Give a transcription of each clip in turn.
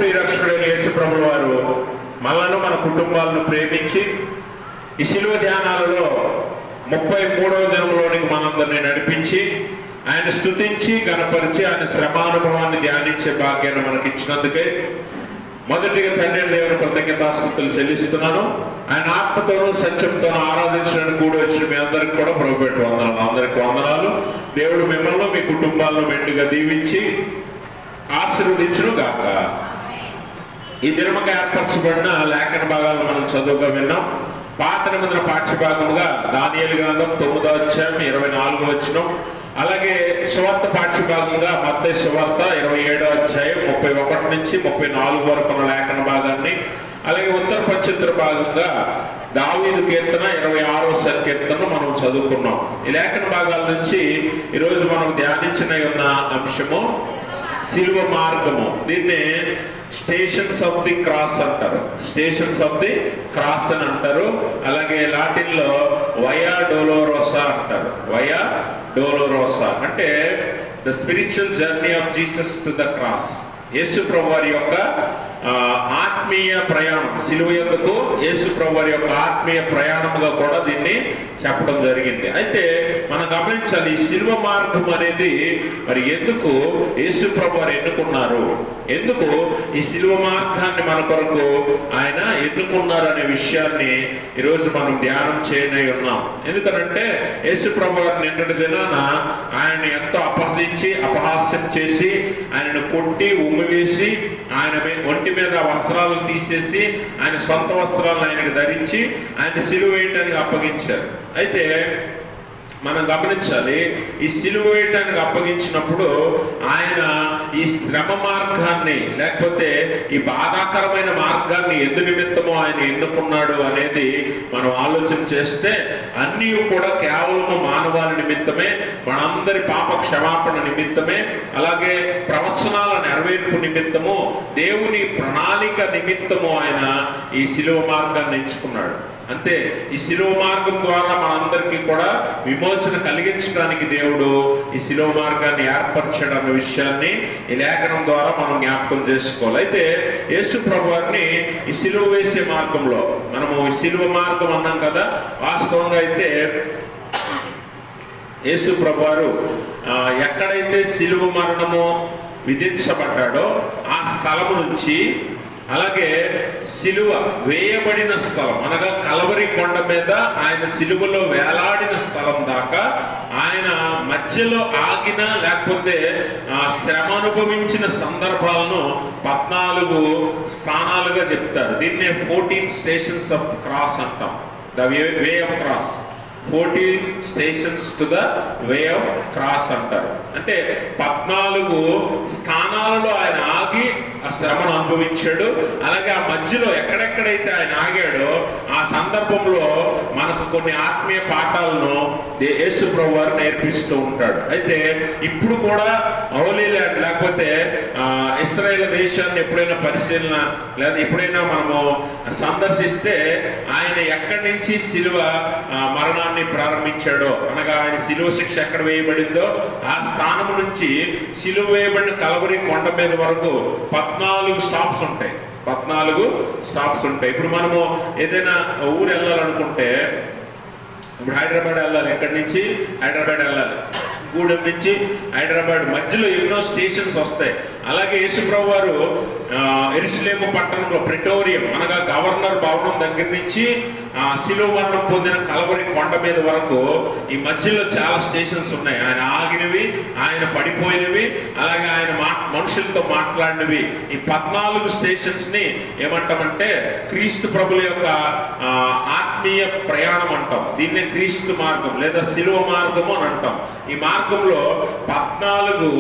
ప్రియరక్షకుడైన యేసు ప్రభుల వారు మనలను మన కుటుంబాలను ప్రేమించి ఈ శిలువ ధ్యానాలలో 33వ దినంలోనికి మనందరినీ నడిపించి ఆయన స్తుతించి గణపరిచి ఆయన శ్రమానుభవాన్ని ధ్యానించే భాగ్యాన్ని మనకి ఇచ్చినందుకే మొదటిగా తండ్రి దేవుని కృతజ్ఞతాస్తుతులు చెల్లిస్తున్నాను. ఆయన ఆత్మతోనూ సత్యంతోనూ ఆరాధించడానికి కూడి వచ్చిన మీ అందరికి కూడా ప్రభుపెట్టి వందనాలు. అందరికి వందనాలు. దేవుడు మిమ్మల్ని మీ కుటుంబాలను మెండుగా దీవించి ఆశీర్వదించును గాక. ఈ దినముగా ఏర్పరచబడిన లేఖన భాగాలను మనం చదువుగా విన్నాం. పాత నిబంధన పాఠ్యభాగముగా దానియేలు గ్రంథం 9వ అధ్యాయం 24వ వచనం, అలాగే సువార్త పాఠ్యభాగంగా మత్తయి సువార్త 27వ అధ్యాయం 31 నుంచి 34 వరకు ఉన్న లేఖన భాగాన్ని, అలాగే ఉత్తర పశ్చిత్ర భాగంగా దావీదు కీర్తన 26వ సంకీర్తన మనం చదువుకున్నాం. ఈ లేఖన భాగాల నుంచి ఈరోజు మనం ధ్యానించిన ఉన్న అంశము సిలువ మార్గము. దీన్ని స్టేషన్స్ ఆఫ్ ది క్రాస్ అంటారు. స్టేషన్స్ ఆఫ్ ది క్రాస్ అని అంటారు. అలాగే లాటిన్ లో వయా డోలోరోసా అంటారు. వయా డోలోరోసా అంటే the spiritual journey of Jesus to the cross. Yesu ప్రభు వారి యొక్క ఆత్మీయ ప్రయాణం, సిలువ యందుకు యేసు ప్రభు వారి యొక్క ఆత్మీయ ప్రయాణముగా కూడా దీన్ని చెప్పడం జరిగింది. అయితే మనం గమనించాలి, ఈ సిలువ మార్గం అనేది మరి ఎందుకు యేసు ప్రభు వారు ఎన్నుకున్నారు, ఎందుకు ఈ సిలువ మార్గాన్ని మన కొరకు ఆయన ఎన్నుకున్నారు అనే విషయాన్ని ఈరోజు మనం ధ్యానం చేయనై ఉన్నాం. ఎందుకనంటే యేసు ప్రభు వారు నిన్నటి దినాన ఆయన ఎంతో అపహాస్యం చేసి ఆయనను కొట్టి ఉమ్మివేసి ఆయన ఒంటి మీద వస్త్రాలు తీసేసి ఆయన సొంత వస్త్రాలను ఆయనకు ధరించి ఆయన సిలువ వేయటానికి అప్పగించారు. అయితే మనం గమనించాలి, ఈ సిలువ వేయటానికి అప్పగించినప్పుడు ఆయన ఈ శ్రమ మార్గాన్ని లేకపోతే ఈ బాధాకరమైన మార్గాన్ని ఎందు నిమిత్తమో ఆయన ఎన్నుకున్నాడు అనేది మనం ఆలోచన చేస్తే అన్నీ కూడా కేవలం మానవాళి నిమిత్తమే, మనందరి పాప క్షమాపణ నిమిత్తమే, అలాగే ప్రవచనాల నెరవేర్పు నిమిత్తము, దేవుని ప్రణాళిక నిమిత్తము ఆయన ఈ సిలువ మార్గాన్ని ఎంచుకున్నాడు. అంతే. ఈ శిలువ మార్గం ద్వారా మనందరికీ కూడా విమోచన కలిగించడానికి దేవుడు ఈ శిలువ మార్గాన్ని ఏర్పరచాడు అన్న విషయాన్ని ఈ లేఖనం ద్వారా మనం జ్ఞాపకం చేసుకోవాలి. అయితే యేసు ప్రభు వారిని ఈ శిలువ వేసే మార్గంలో మనము ఈ శిలువ మార్గం అన్నాం కదా, వాస్తవంగా అయితే యేసు ప్రభు వారు ఎక్కడైతే శిలువ మరణము విధించబడ్డాడో ఆ స్థలము నుంచి, అలాగే సిలువ వేయబడిన స్థలం అనగా కలవరి కొండ మీద ఆయన సిలువలో వేలాడిన స్థలం దాకా ఆయన మధ్యలో ఆగిన లేకపోతే శ్రమ అనుభవించిన సందర్భాలను 14 స్థానాలుగా చెప్తారు. దీన్నే 14 స్టేషన్స్ ఆఫ్ క్రాస్ అంటాం. The way of cross. 14 stations to the way of cross అంటారు. అంటే 14 స్థానాలలో ఆయన ఆగి ఆ శ్రమను అనుభవించాడు. అలాగే ఆ మధ్యలో ఎక్కడెక్కడైతే ఆయన ఆగాడో ఆ సందర్భంలో మనకు కొన్ని ఆత్మీయ పాఠాలను యేసు ప్రభు వారు నేర్పిస్తూ ఉంటాడు. అయితే ఇప్పుడు కూడా హోలీ ల్యాండ్ లేకపోతే ఇశ్రాయేల్ దేశాన్ని ఎప్పుడైనా పరిశీలన లేదా ఎప్పుడైనా మనము సందర్శిస్తే ఆయన ఎక్కడి నుంచి సిలువ మరణాన్ని ప్రారంభించాడో అనగా ఆయన సిలువ శిక్ష ఎక్కడ వేయబడిందో ఆ స్థానం నుంచి సిలువ వేయబడిన కలవరి కొండ మీద వరకు 14 స్టాప్స్ ఉంటాయి. 14 స్టాప్స్ ఉంటాయి. ఇప్పుడు మనము ఏదైనా ఊరు వెళ్ళాలనుకుంటే, ఇప్పుడు హైదరాబాద్ వెళ్ళాలి, ఎక్కడి నుంచి హైదరాబాద్ వెళ్ళాలి, గూడెం నుంచి హైదరాబాద్ మధ్యలో ఎన్నో స్టేషన్స్ వస్తాయి. అలాగే యేసుప్రభు వారు యెరూషలేము పట్టణంలో ప్రెటోరియం అనగా గవర్నర్ భవనం దగ్గర నుంచి శిలువ మరణం పొందిన కలవరి కొండ మీద వరకు ఈ మధ్యలో చాలా స్టేషన్స్ ఉన్నాయి. ఆయన ఆగినవి, ఆయన పడిపోయినవి, అలాగే ఆయన మనుషులతో మాట్లాడినవి. ఈ 14 స్టేషన్స్ ని ఏమంటామంటే క్రీస్తు ప్రభుల యొక్క ఆత్మీయ ప్రయాణం అంటాం. దీన్నే క్రీస్తు మార్గం లేదా శిలువ మార్గము అని అంటాం. ఈ మార్గంలో 14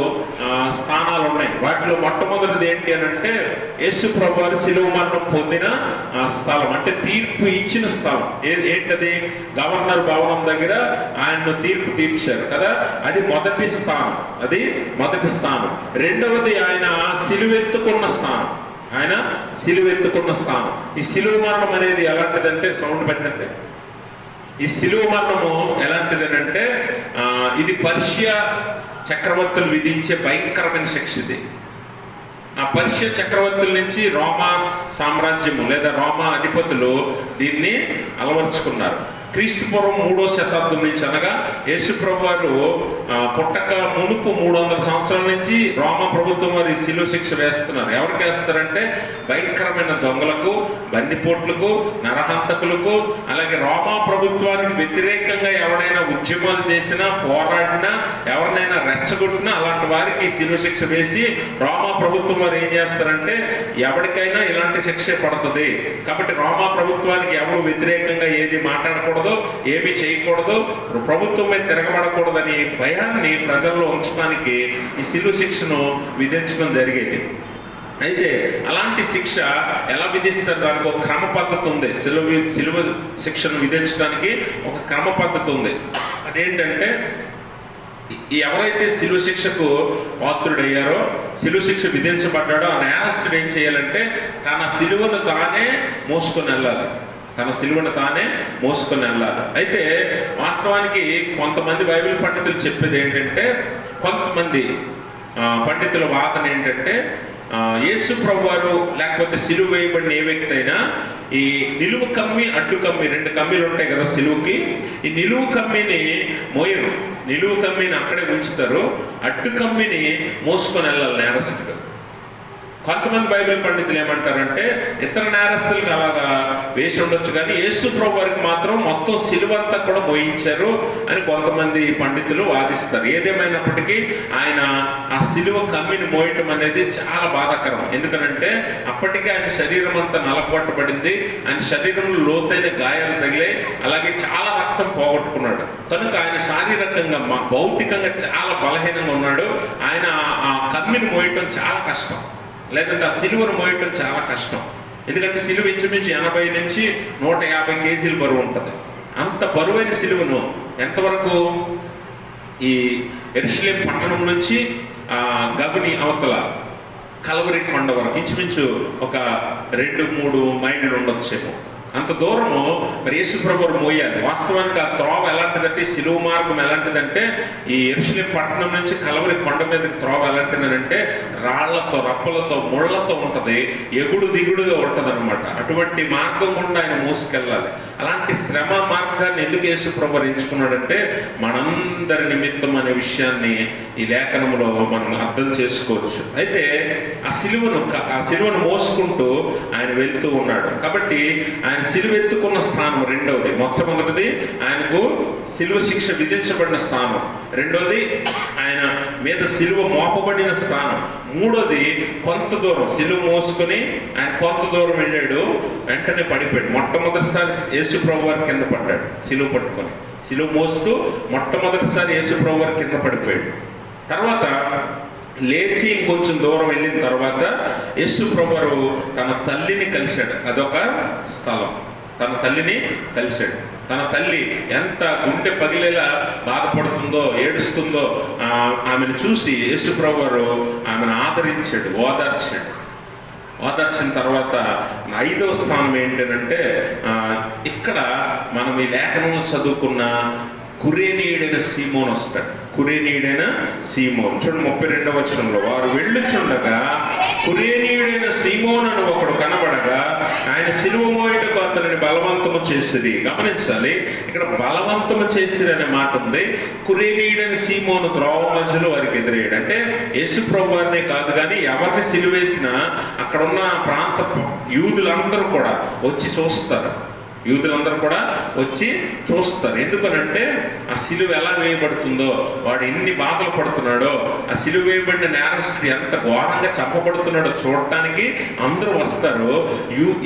స్థానాలు ఉన్నాయి. వాటిలో మొట్టమొదటిది ఏంటి అని అంటే యేసు ప్రభు వారు శిలువ మరణం పొందిన స్థలం, అంటే తీర్పు ఇచ్చిన స్థలం. ఏంటది? గవర్నర్ భవనం దగ్గర ఆయన్ను తీర్పు తీర్చారు కదా, అది మొదటి స్థానం. అది మొదటి స్థానం. రెండవది ఆయన సిలువెత్తుకున్న స్థానం. ఆయన సిలువెత్తుకున్న స్థానం. ఈ శిలువ మరణం అనేది ఎలాంటిదంటే, సౌండ్ పెట్టండి, ఈ శిలువ మరణము ఎలాంటిదనంటే ఇది పర్షియా చక్రవర్తులు విధించే భయంకరమైన శిక్ష. ఇది ఆ పర్షియా చక్రవర్తుల నుంచి రోమా సామ్రాజ్యము లేదా రోమా అధిపతులు దీన్ని అలవర్చుకున్నారు. క్రీస్తు పూర్వం 3వ శతాబ్దం నుంచి, అనగా యేసుప్రభు వారు పుట్టక మునుపు 300 సంవత్సరాల నుంచి రోమా ప్రభుత్వం వారు శిలువ శిక్ష వేస్తున్నారు. ఎవరికి వేస్తారంటే భయంకరమైన దొంగలకు, బందిపోట్లకు, నరహంతకులకు, అలాగే రోమా ప్రభుత్వానికి వ్యతిరేకంగా ఎవరైనా ఉద్యమాలు చేసినా, పోరాడినా, ఎవరినైనా రెచ్చగొట్టినా అలాంటి వారికి శిలువ శిక్ష వేసి రోమా ప్రభుత్వం వారు ఏం చేస్తారంటే ఎవరికైనా ఇలాంటి శిక్షే పడుతుంది. కాబట్టి రోమా ప్రభుత్వానికి ఎవరు వ్యతిరేకంగా ఏది మాట్లాడకూడదు, ఏమి చేయకూడదు, ప్రభుత్వం మీద తిరగబడకూడదని భయాన్ని ప్రజల్లో ఉంచడానికి ఈ శిలువ శిక్షను విధించడం జరిగేది. అయితే అలాంటి శిక్ష ఎలా విధిస్తారు? దానికి ఒక క్రమ పద్ధతి ఉంది. శిలువ శిక్షను విధించడానికి ఒక క్రమ పద్ధతి ఉంది. అదేంటంటే ఎవరైతే శిలువ శిక్షకు పాత్రుడయ్యారో, శిలువ శిక్ష విధించబడ్డాడో ఆ నేరస్తుడు ఏం చేయాలంటే తన శిలువను తానే మోసుకొని వెళ్ళాలి. తన సిలువను తానే మోసుకొని వెళ్ళాలి. అయితే వాస్తవానికి కొంతమంది బైబిల్ పండితులు చెప్పేది ఏంటంటే, కొంతమంది పండితుల వాదన ఏంటంటే, యేసు ప్రభు వారు లేకపోతే సిలువ వేయబడిన ఏ వ్యక్తి అయినా ఈ నిలువు కమ్మి, అడ్డు కమ్మి, 2 కమ్మీలు ఉంటాయి కదా సిలువుకి, ఈ నిలువు కమ్మిని మోయరు. నిలువు కమ్మిని అక్కడే ఉంచుతారు, అడ్డు కమ్మిని మోసుకొని వెళ్ళాలి నేరస్తుడు. కొంతమంది బైబిల్ పండితులు ఏమంటారంటే ఇతర నేరస్తులకు అలాగా వేసి ఉండొచ్చు, కానీ యేసు ప్రభు వారికి మాత్రం మొత్తం సిలువంతా కూడా మోయించారు అని కొంతమంది పండితులు వాదిస్తారు. ఏదేమైనప్పటికీ ఆయన ఆ సిలువ కమ్మిని మోయటం అనేది చాలా బాధాకరం. ఎందుకనంటే అప్పటికే ఆయన శరీరం అంతా నలగొట్టబడింది, ఆయన శరీరంలో లోతైన గాయాలు తగిలాయి, అలాగే చాలా రక్తం పోగొట్టుకున్నాడు. కనుక ఆయన శారీరకంగా భౌతికంగా చాలా బలహీనంగా ఉన్నాడు. ఆయన ఆ కమ్మిని మోయటం చాలా కష్టం, లేదంటే ఆ సిలువను మోయటం చాలా కష్టం. ఎందుకంటే సిలువ ఇంచుమించు 80 నుంచి 150 కేజీలు బరువు ఉంటుంది. అంత బరువైన సిలువను ఎంతవరకు ఈ యెరూషలేము పట్టణం నుంచి గబని అవతల కల్వరి కొండ వరకు ఇంచుమించు ఒక 2-3 మైళ్ళు ఉండొచ్చేమో. అంత దూరము మరి యేసు ప్రభువు మోయాలి. వాస్తవానికి ఆ త్రోవ ఎలాంటిదంటే, సిలువ మార్గం ఎలాంటిదంటే, ఈ యెరూషలేము పట్టణం నుంచి కల్వరి కొండ మీదకి త్రోవ ఎలాంటిదనంటే రాళ్లతో, రప్పలతో, ముళ్ళతో ఉంటుంది, ఎగుడు దిగుడుగా ఉంటుంది అనమాట. అటువంటి మార్గం గుండా ఆయన మోసుకెళ్ళాలి. అలాంటి శ్రమ మార్గాన్ని ఎందుకు యేసు ప్రభువు ఎంచుకున్నాడంటే మనందరి నిమిత్తం అనే విషయాన్ని ఈ లేఖనంలో మనం అర్థం చేసుకోవచ్చు. అయితే ఆ సిలువను మోసుకుంటూ ఆయన వెళ్తూ ఉన్నాడు. కాబట్టి ఆయన సిలువ ఎత్తుకున్న స్థానం రెండవది. మొట్టమొదటిది ఆయనకు సిలువ శిక్ష విధించబడిన స్థానం, రెండోది ఆయన మీద సిలువ మోపబడిన స్థానం, మూడోది కొంత దూరం సిలువ మోసుకొని ఆయన కొంత దూరం వెళ్ళాడు, వెంటనే పడిపోయాడు. మొట్టమొదటిసారి యేసు ప్రభు వారు కింద పడ్డాడు సిలువ పట్టుకొని. సిలువ మోస్తూ మొట్టమొదటిసారి యేసు ప్రభు వారు కింద పడిపోయాడు. తర్వాత లేచి ఇంకొంచెం దూరం వెళ్ళిన తర్వాత యేసు ప్రభు వారు తన తల్లిని కలిశాడు. అదొక స్థలం. తన తల్లిని కలిశాడు. తన తల్లి ఎంత గుండె పగిలేలా బాధపడుతుందో, ఏడుస్తుందో ఆమెను చూసి యేసు ప్రభు వారు ఆమెను ఆదరించాడు, ఓదార్చాడు. ఓదార్చిన తర్వాత 5వ స్థానం ఏంటంటే ఇక్కడ మనం ఈ లేఖనంలో చదువుకున్న కురేనీయుడైన సీమోను వస్తాడు. కురేనీయుడైన సీమోను చూడండి 32వ వచనంలో, వారు వెళ్ళుచుండగా కురేనీయుడైన సీమోను అని ఒకడు కనబడగా ఆయన సిలువ మోయుటకు అతనిని బలవంతము చేసిరి. గమనించాలి, ఇక్కడ బలవంతము చేసిరి అనే మాట ఉంది. కురేనీయుడైన సీమోను త్రోవ మధ్యలో వారికి ఎదురయ్యాడు. అంటే యేసు ప్రభు వారినే కాదు కానీ ఎవరిని సిలువేసినా అక్కడున్న ప్రాంత యూదులందరూ కూడా వచ్చి చూస్తారు. యూదులందరూ కూడా వచ్చి చూస్తారు. ఎందుకనంటే ఆ సిలువ ఎలా వేయబడుతుందో, వాడు ఎన్ని బాధలు పడుతున్నాడో, ఆ సిలువ వేయబడిన నేరస్తుడు ఎంత ఘోరంగా చంపబడుతున్నాడో చూడటానికి అందరూ వస్తారు.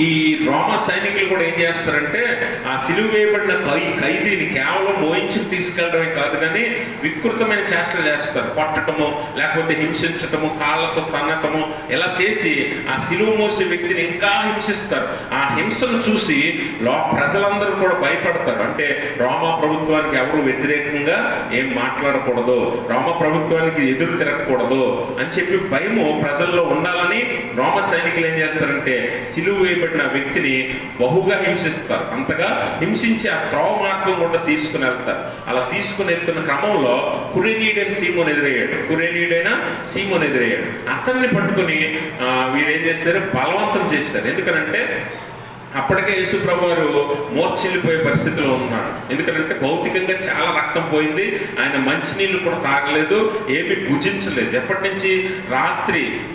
ఈ రోమా సైనికులు కూడా ఏం చేస్తారంటే ఆ సిలువ వేయబడిన ఖైదీని కేవలం మోయించి తీసుకెళ్ళడమే కాదు కానీ వికృతమైన చేష్టలు చేస్తారు. పట్టటము, లేకపోతే హింసించటము, కాళ్ళతో తన్నటము, ఇలా చేసి ఆ సిలువ మోసే వ్యక్తిని ఇంకా హింసిస్తారు. ఆ హింసను చూసి లోపల ప్రజలందరూ కూడా భయపడతారు. అంటే రోమా ప్రభుత్వానికి ఎవరు వ్యతిరేకంగా ఏం మాట్లాడకూడదు, రోమా ప్రభుత్వానికి ఎదురు తిరగకూడదు అని చెప్పి భయము ప్రజల్లో ఉండాలని రోమ సైనికులు ఏం చేస్తారంటే సిలువ వేయబడిన వ్యక్తిని బహుగా హింసిస్తారు. అంతగా హింసించి ఆ త్రోవ మార్గం కూడా తీసుకుని వెళ్తారు. అలా తీసుకుని వెళ్తున్న క్రమంలో కురేనీయుడైన సీమోన్ ఎదురయ్యాడు. అతన్ని పట్టుకుని వీరేం చేస్తారు, బలవంతం చేస్తారు. ఎందుకనంటే అప్పటికే యేసు ప్రభువారు మూర్ఛిల్లిపోయే పరిస్థితిలో ఉన్నాడు. ఎందుకంటే భౌతికంగా చాలా రక్తం పోయింది, ఆయన మంచినీళ్ళు కూడా తాగలేదు, ఏమీ భుజించలేదు. ఎప్పటి నుంచి?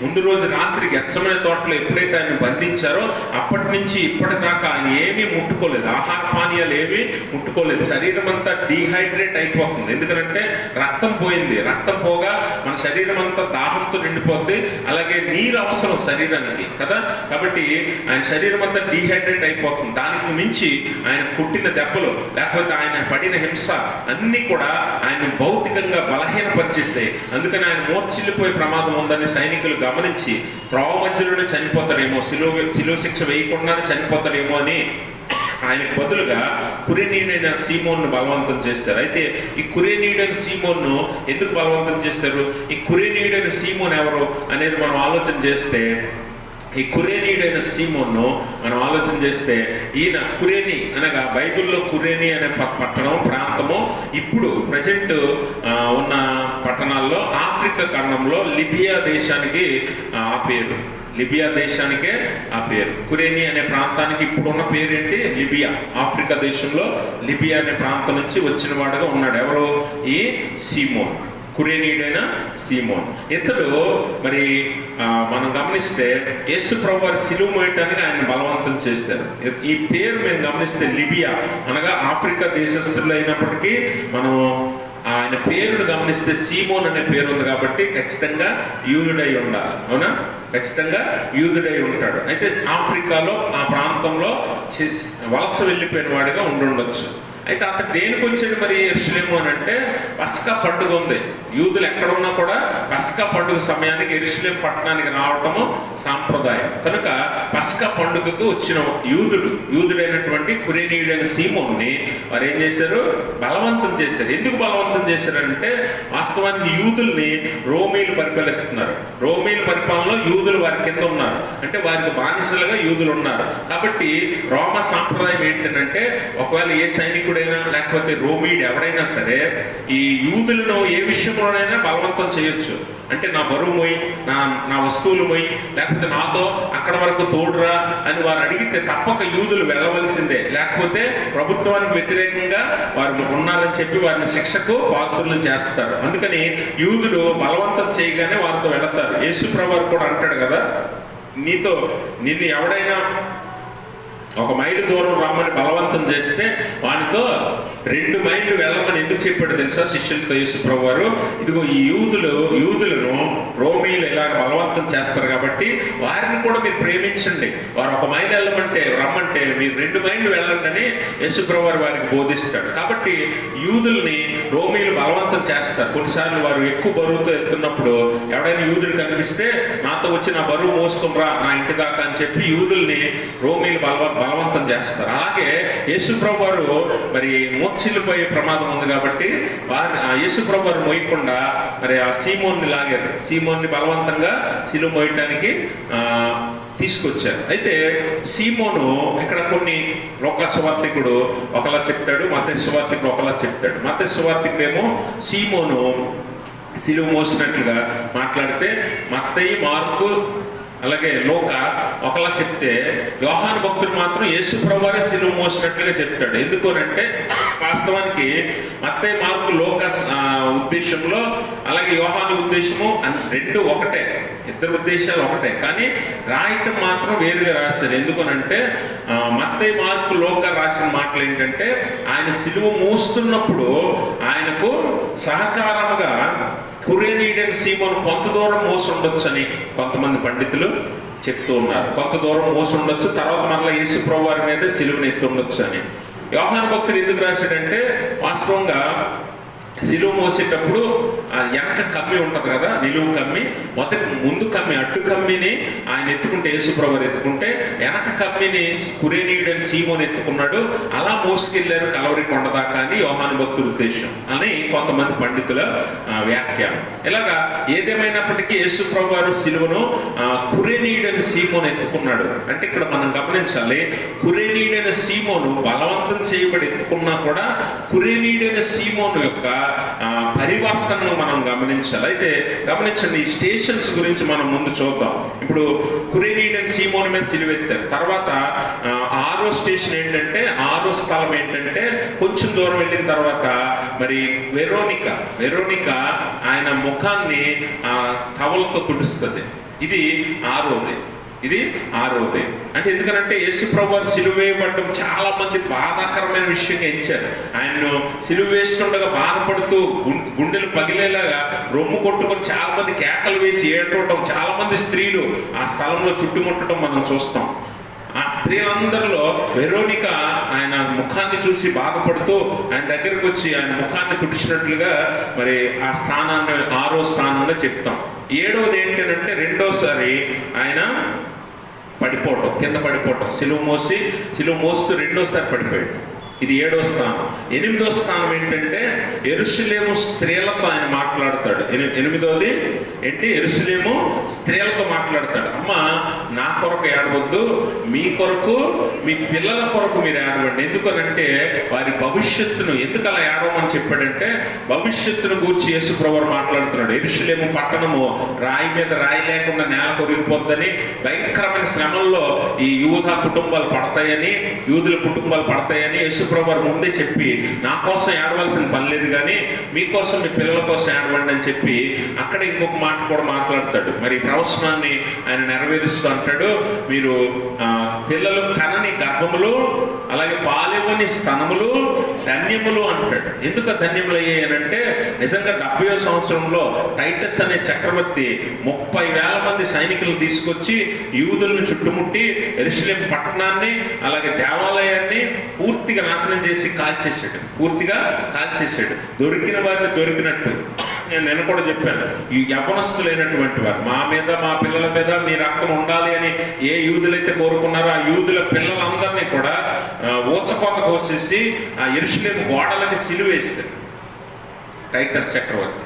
ముందు రోజు రాత్రి గెత్సెమనే తోటలో ఎప్పుడైతే ఆయన బంధించారో అప్పటి నుంచి ఇప్పటిదాకా ఆయన ఏమీ ముట్టుకోలేదు, ఆహార పానీయాలు ఏమీ ముట్టుకోలేదు. శరీరం అంతా డీహైడ్రేట్ అయిపోతుంది. ఎందుకంటే రక్తం పోయింది. రక్తం పోగా మన శరీరం అంతా దాహంతో నిండిపోద్ది, అలాగే నీరు అవసరం శరీరానికి కదా. కాబట్టి ఆయన శరీరం అంతా డీహైడ్రేట్ అయిపోతుంది. దానికి మించి ఆయన కొట్టిన దెబ్బలు, లేకపోతే ఆయన పడిన హింస అన్ని కూడా ఆయన భౌతికంగా బలహీనపరిచేస్తాయి. అందుకని ఆయన మూర్ఛిల్లిపోయే ప్రమాదం ఉందని సైనికులు గమనించి త్రోవ మధ్యలోనే చనిపోతాడేమో, శిలువ శిక్ష వేయకుండానే చనిపోతాడేమో అని ఆయనకు బదులుగా కురేనీయుడైన సీమోన్ను బలవంతం చేస్తారు. అయితే ఈ కురేనీయుడైన సీమోన్ను ఎందుకు బలవంతం చేస్తారు? ఈ కురేనీయుడైన సీమోన్ ఎవరు అనేది మనం ఆలోచన చేస్తే, ఈ కురేనీయుడైన సీమోన్ను మనం ఆలోచన చేస్తే, ఈయన కురేని అనగా బైబిల్లో కురేని అనే పట్టణం ప్రాంతము ఇప్పుడు ప్రజెంట్ ఉన్న పట్టణాల్లో ఆఫ్రికా ఖండంలో లిబియా దేశానికి ఆ పేరు, లిబియా దేశానికే ఆ పేరు. కురేని అనే ప్రాంతానికి ఇప్పుడున్న పేరేంటి? లిబియా. ఆఫ్రికా దేశంలో లిబియా అనే ప్రాంతం నుంచి వచ్చిన వాడుగా ఉన్నాడు. ఎవరు? ఈ సీమోన్, కురేనీయుడైన సీమోన్. ఇతడు మరి మనం గమనిస్తే యేసు ప్రభువారి సిలువ మోయటానికి ఆయన బలవంతం చేశారు. ఈ పేరు మేము గమనిస్తే లిబియా అనగా ఆఫ్రికా దేశస్థులు అయినప్పటికీ మనం ఆయన పేరును గమనిస్తే సీమోన్ అనే పేరు ఉంది కాబట్టి ఖచ్చితంగా యూదుడై ఉండాలి. అవునా? ఖచ్చితంగా యూదుడై ఉంటాడు. అయితే ఆఫ్రికాలో ఆ ప్రాంతంలో వలస వెళ్ళిపోయిన వాడిగా ఉండుండొచ్చు. అయితే అతను దేనికి వచ్చాడు మరి యెరూషలేము అని అంటే, పస్కా పండుగ ఉంది. యూదులు ఎక్కడున్నా కూడా పస్కా పండుగ సమయానికి యెరూషలేము పట్టణానికి రావటము సాంప్రదాయం. కనుక పస్కా పండుగకు వచ్చిన యూదుడైనటువంటి కురేనీయుడైన సీమోన్ని వారు ఏం చేశారు? బలవంతం చేశారు. ఎందుకు బలవంతం చేశారంటే, వాస్తవానికి యూదుల్ని రోమీలు పరిపాలిస్తున్నారు. రోమీల పరిపాలనలో యూదులు వారి కింద ఉన్నారు, అంటే వారికి బానిసలుగా యూదులు ఉన్నారు. కాబట్టి రోమ సాంప్రదాయం ఏంటంటే, ఒకవేళ ఏ సైనికుడైనా లేకపోతే రోమీయుడు ఎవరైనా సరే ఈ యూదులను ఏ విషయంలోనైనా బలవంతం చేయొచ్చు. అంటే నా బరువు మొయ్యి, నా వస్తువులు మొయ్యి, లేకపోతే నాతో అక్కడ వరకు తోడురా అని వారు అడిగితే తప్పక యూదులు వెళ్ళవలసిందే. లేకపోతే ప్రభుత్వానికి వ్యతిరేకంగా వారు ఉన్నారని చెప్పి వారిని శిక్షకు పాత్రులను చేస్తారు. అందుకని యూదులు బలవంతం చేయగానే వారితో వెళతారు. యేసు ప్రభువు కూడా అంటాడు కదా, నిన్ను ఎవడైనా 1 మైలు దూరం రమ్మని బలవంతం చేస్తే వానితో 2 మైళ్ళు వెళ్ళమని ఎందుకు చెప్పాడు తెలుసా శిష్యులతో యేసు ప్రభువారు? ఇదిగో ఈ యూదులను రోమీలు ఇలాగ బలవంతం చేస్తారు కాబట్టి వారిని కూడా మీరు ప్రేమించండి. వారు 1 మైలు రమ్మంటే మీరు 2 మైళ్ళు వెళ్ళండి అని యేసు ప్రభువారు వారికి బోధిస్తాడు. కాబట్టి యూదుల్ని రోమీలు బలవంతం చేస్తారు. కొన్నిసార్లు వారు ఎక్కువ బరువుతో వెళ్తున్నప్పుడు ఎవడైనా యూదులు కనిపిస్తే నాతో వచ్చి నా బరువు మోసుకుని రా నా ఇంటి దాకా అని చెప్పి యూదుల్ని రోమీలు బలవంతం చేస్తారు. అలాగే యేసు ప్రభువారు మరి మూర్ఛిల్లిపోయే ప్రమాదం ఉంది కాబట్టి యేసు ప్రభువారు మోయకుండా మరి ఆ సీమోన్ని లాగారు. సీమోన్ని బలవంతంగా సిలువ మోయటానికి తీసుకొచ్చారు. అయితే సీమోను ఇక్కడ కొన్ని లోకా సువార్తికుడు ఒకలా చెప్తాడు, మత్తయి సువార్తికుడు ఒకలా చెప్తాడు. మత్తయి సువార్తికుడేమో సీమోను సిలువ మోసినట్లుగా మాట్లాడితే, మత్తయి, మార్కు అలాగే లోకా ఒకలా చెప్తే, యోహాను భక్తుడు మాత్రం యేసు ప్రభువారే సిలువ మోసినట్లుగా చెప్తాడు. ఎందుకు అంటే వాస్తవానికి మత్తయి, మార్కు, లోకా ఉద్దేశంలో అలాగే యోహాను ఉద్దేశము రెండు ఒకటే, ఇద్దరు ఉద్దేశాలు ఒకటే, కానీ రాయటం మాత్రం వేరుగా రాస్తారు. ఎందుకనంటే మత్తయి, మార్కు, లోకా రాసిన మాటలు ఏంటంటే, ఆయన సిలువ మోస్తున్నప్పుడు ఆయనకు సహకారముగా కురేనీయుడైన సీమోను కొంత దూరం మోసి ఉండొచ్చు అని కొంతమంది పండితులు చెప్తూ ఉన్నారు. కొంత దూరం మోసి ఉండొచ్చు, తర్వాత మళ్ళీ యేసు ప్రభువారి మీద సిలువను ఎత్తి ఉండొచ్చు అని. యోహాను భక్తుడు ఎందుకు రాశాడంటే, వాస్తవంగా సిలువ మోసేటప్పుడు ఆ వెనక కమ్మి ఉంటుంది కదా, నిలువు కమ్మి, ముందు కమ్మి అడ్డు కమ్మిని ఆయన ఎత్తుకుంటే, యేసుప్రభువారు ఎత్తుకుంటే వెనక కమ్మిని కురేనీయుడని సీమోని ఎత్తుకున్నాడు. అలా మోసుకెళ్లారు కలవరి కొండ దాకా అని యోహాను భక్తుల ఉద్దేశం అని కొంతమంది పండితుల వ్యాఖ్యానం. ఇలాగా ఏదేమైనప్పటికీ యేసుప్రభువారు సిలువను కురేనీయుడని సీమోను ఎత్తుకున్నాడు. అంటే ఇక్కడ మనం గమనించాలి, కురేనీయుడైన సీమోను బలవంతం చేయబడి ఎత్తుకున్నా కూడా కురేనీయుడైన సీమోను యొక్క పరివర్తనను మనం గమనించాలి. అయితే గమనించండి, ఈ స్టేషన్స్ గురించి మనం ముందు చూద్దాం. ఇప్పుడు కురేనీయుడైన సీమోను మీద సిలువెత్తారు. తర్వాత 6వ స్టేషన్ ఏంటంటే, 6వ స్థలం ఏంటంటే, కొంచెం దూరం వెళ్ళిన తర్వాత మరి వెరోనిక ఆయన ముఖాన్ని టవల్తో తుడుస్తుంది. ఇది 6వది. అంటే ఎందుకనంటే యేసుప్రభువారు సిలువ వేయబడడం చాలా మంది బాధాకరమైన విషయంగా ఎంచారు. ఆయన్ను సిలువ వేస్తుండగా బాధపడుతూ గుండెలు పగిలేలాగా రొమ్ము కొట్టుకొని చాలా మంది కేకలు వేసి ఏడవటం, చాలా మంది స్త్రీలు ఆ స్థలంలో చుట్టుముట్టడం మనం చూస్తాం. ఆ స్త్రీలందరిలో వెరోనిక ఆయన ముఖాన్ని చూసి బాధపడుతూ ఆయన దగ్గరకు వచ్చి ఆయన ముఖాన్ని తుడిచినట్లుగా మరి ఆ స్థానాన్ని 6వ స్థానంగా చెప్తాం. 7వది ఏంటంటే, రెండోసారి ఆయన కింద పడిపోవటం, సిలువ మోస్తూ రెండోసారి పడిపోయాడు. ఇది 7వ స్థానం. 8వ స్థానం ఏంటంటే, యెరూషలేము స్త్రీలతో ఆయన మాట్లాడతాడు. 8వది ఏంటి, యెరూషలేము స్త్రీలతో మాట్లాడతాడు. అమ్మ, నా కొరకు ఏడవద్దు, మీ కొరకు మీ పిల్లల కొరకు మీరు ఏడవండి. ఎందుకనంటే వారి భవిష్యత్తును, ఎందుకు అలా ఏడవమని చెప్పాడంటే, భవిష్యత్తును గూర్చి యేసుప్రభువారు మాట్లాడుతున్నాడు. యెరూషలేము పట్టణము రాయి మీద రాయి లేకుండా నేల కొరిగిపోద్దని, భయంకరమైన శ్రమల్లో ఈ యూదుల కుటుంబాలు పడతాయని యేసుప్రభువారు ముందే చెప్పి, నా కోసం ఏడవలసిన పని లేదు కానీ మీకోసం మీ పిల్లల కోసం ఏడవండి అని చెప్పి అక్కడ ఇంకొక మాట కూడా మాట్లాడతాడు. మరి ప్రవచనాన్ని ఆయన నెరవేరుస్తూ అంటాడు, మీరు పిల్లలు కనని గర్భములు, అలాగే పాలివ్వని స్తనములు ధన్యములు అంటాడు. ఎందుకు ధన్యములు అయ్యాయనంటే, నిజంగా 70వ సంవత్సరంలో టైటస్ అనే చక్రవర్తి 30,000 మంది సైనికులను తీసుకొచ్చి యూదులను చుట్టుముట్టి యెరూషలేము పట్టణాన్ని అలాగే దేవాలయాన్ని పూర్తిగా నాశనం చేసి పూర్తిగా కాల్చేశాడు. దొరికిన వారిని దొరికినట్టు. నేను కూడా చెప్పాను, ఈ యవనస్తులైనటువంటి వారు మా మీద, మా పిల్లల మీద మీ రక్తం ఉండాలి అని ఏ యూదులైతే కోరుకున్నారో ఆ యూదుల పిల్లలందరినీ కూడా ఊచకోత కోసేసి ఆ యెరూషలేము గోడలకి సిలువేశారు టైటస్ చక్రవర్తి.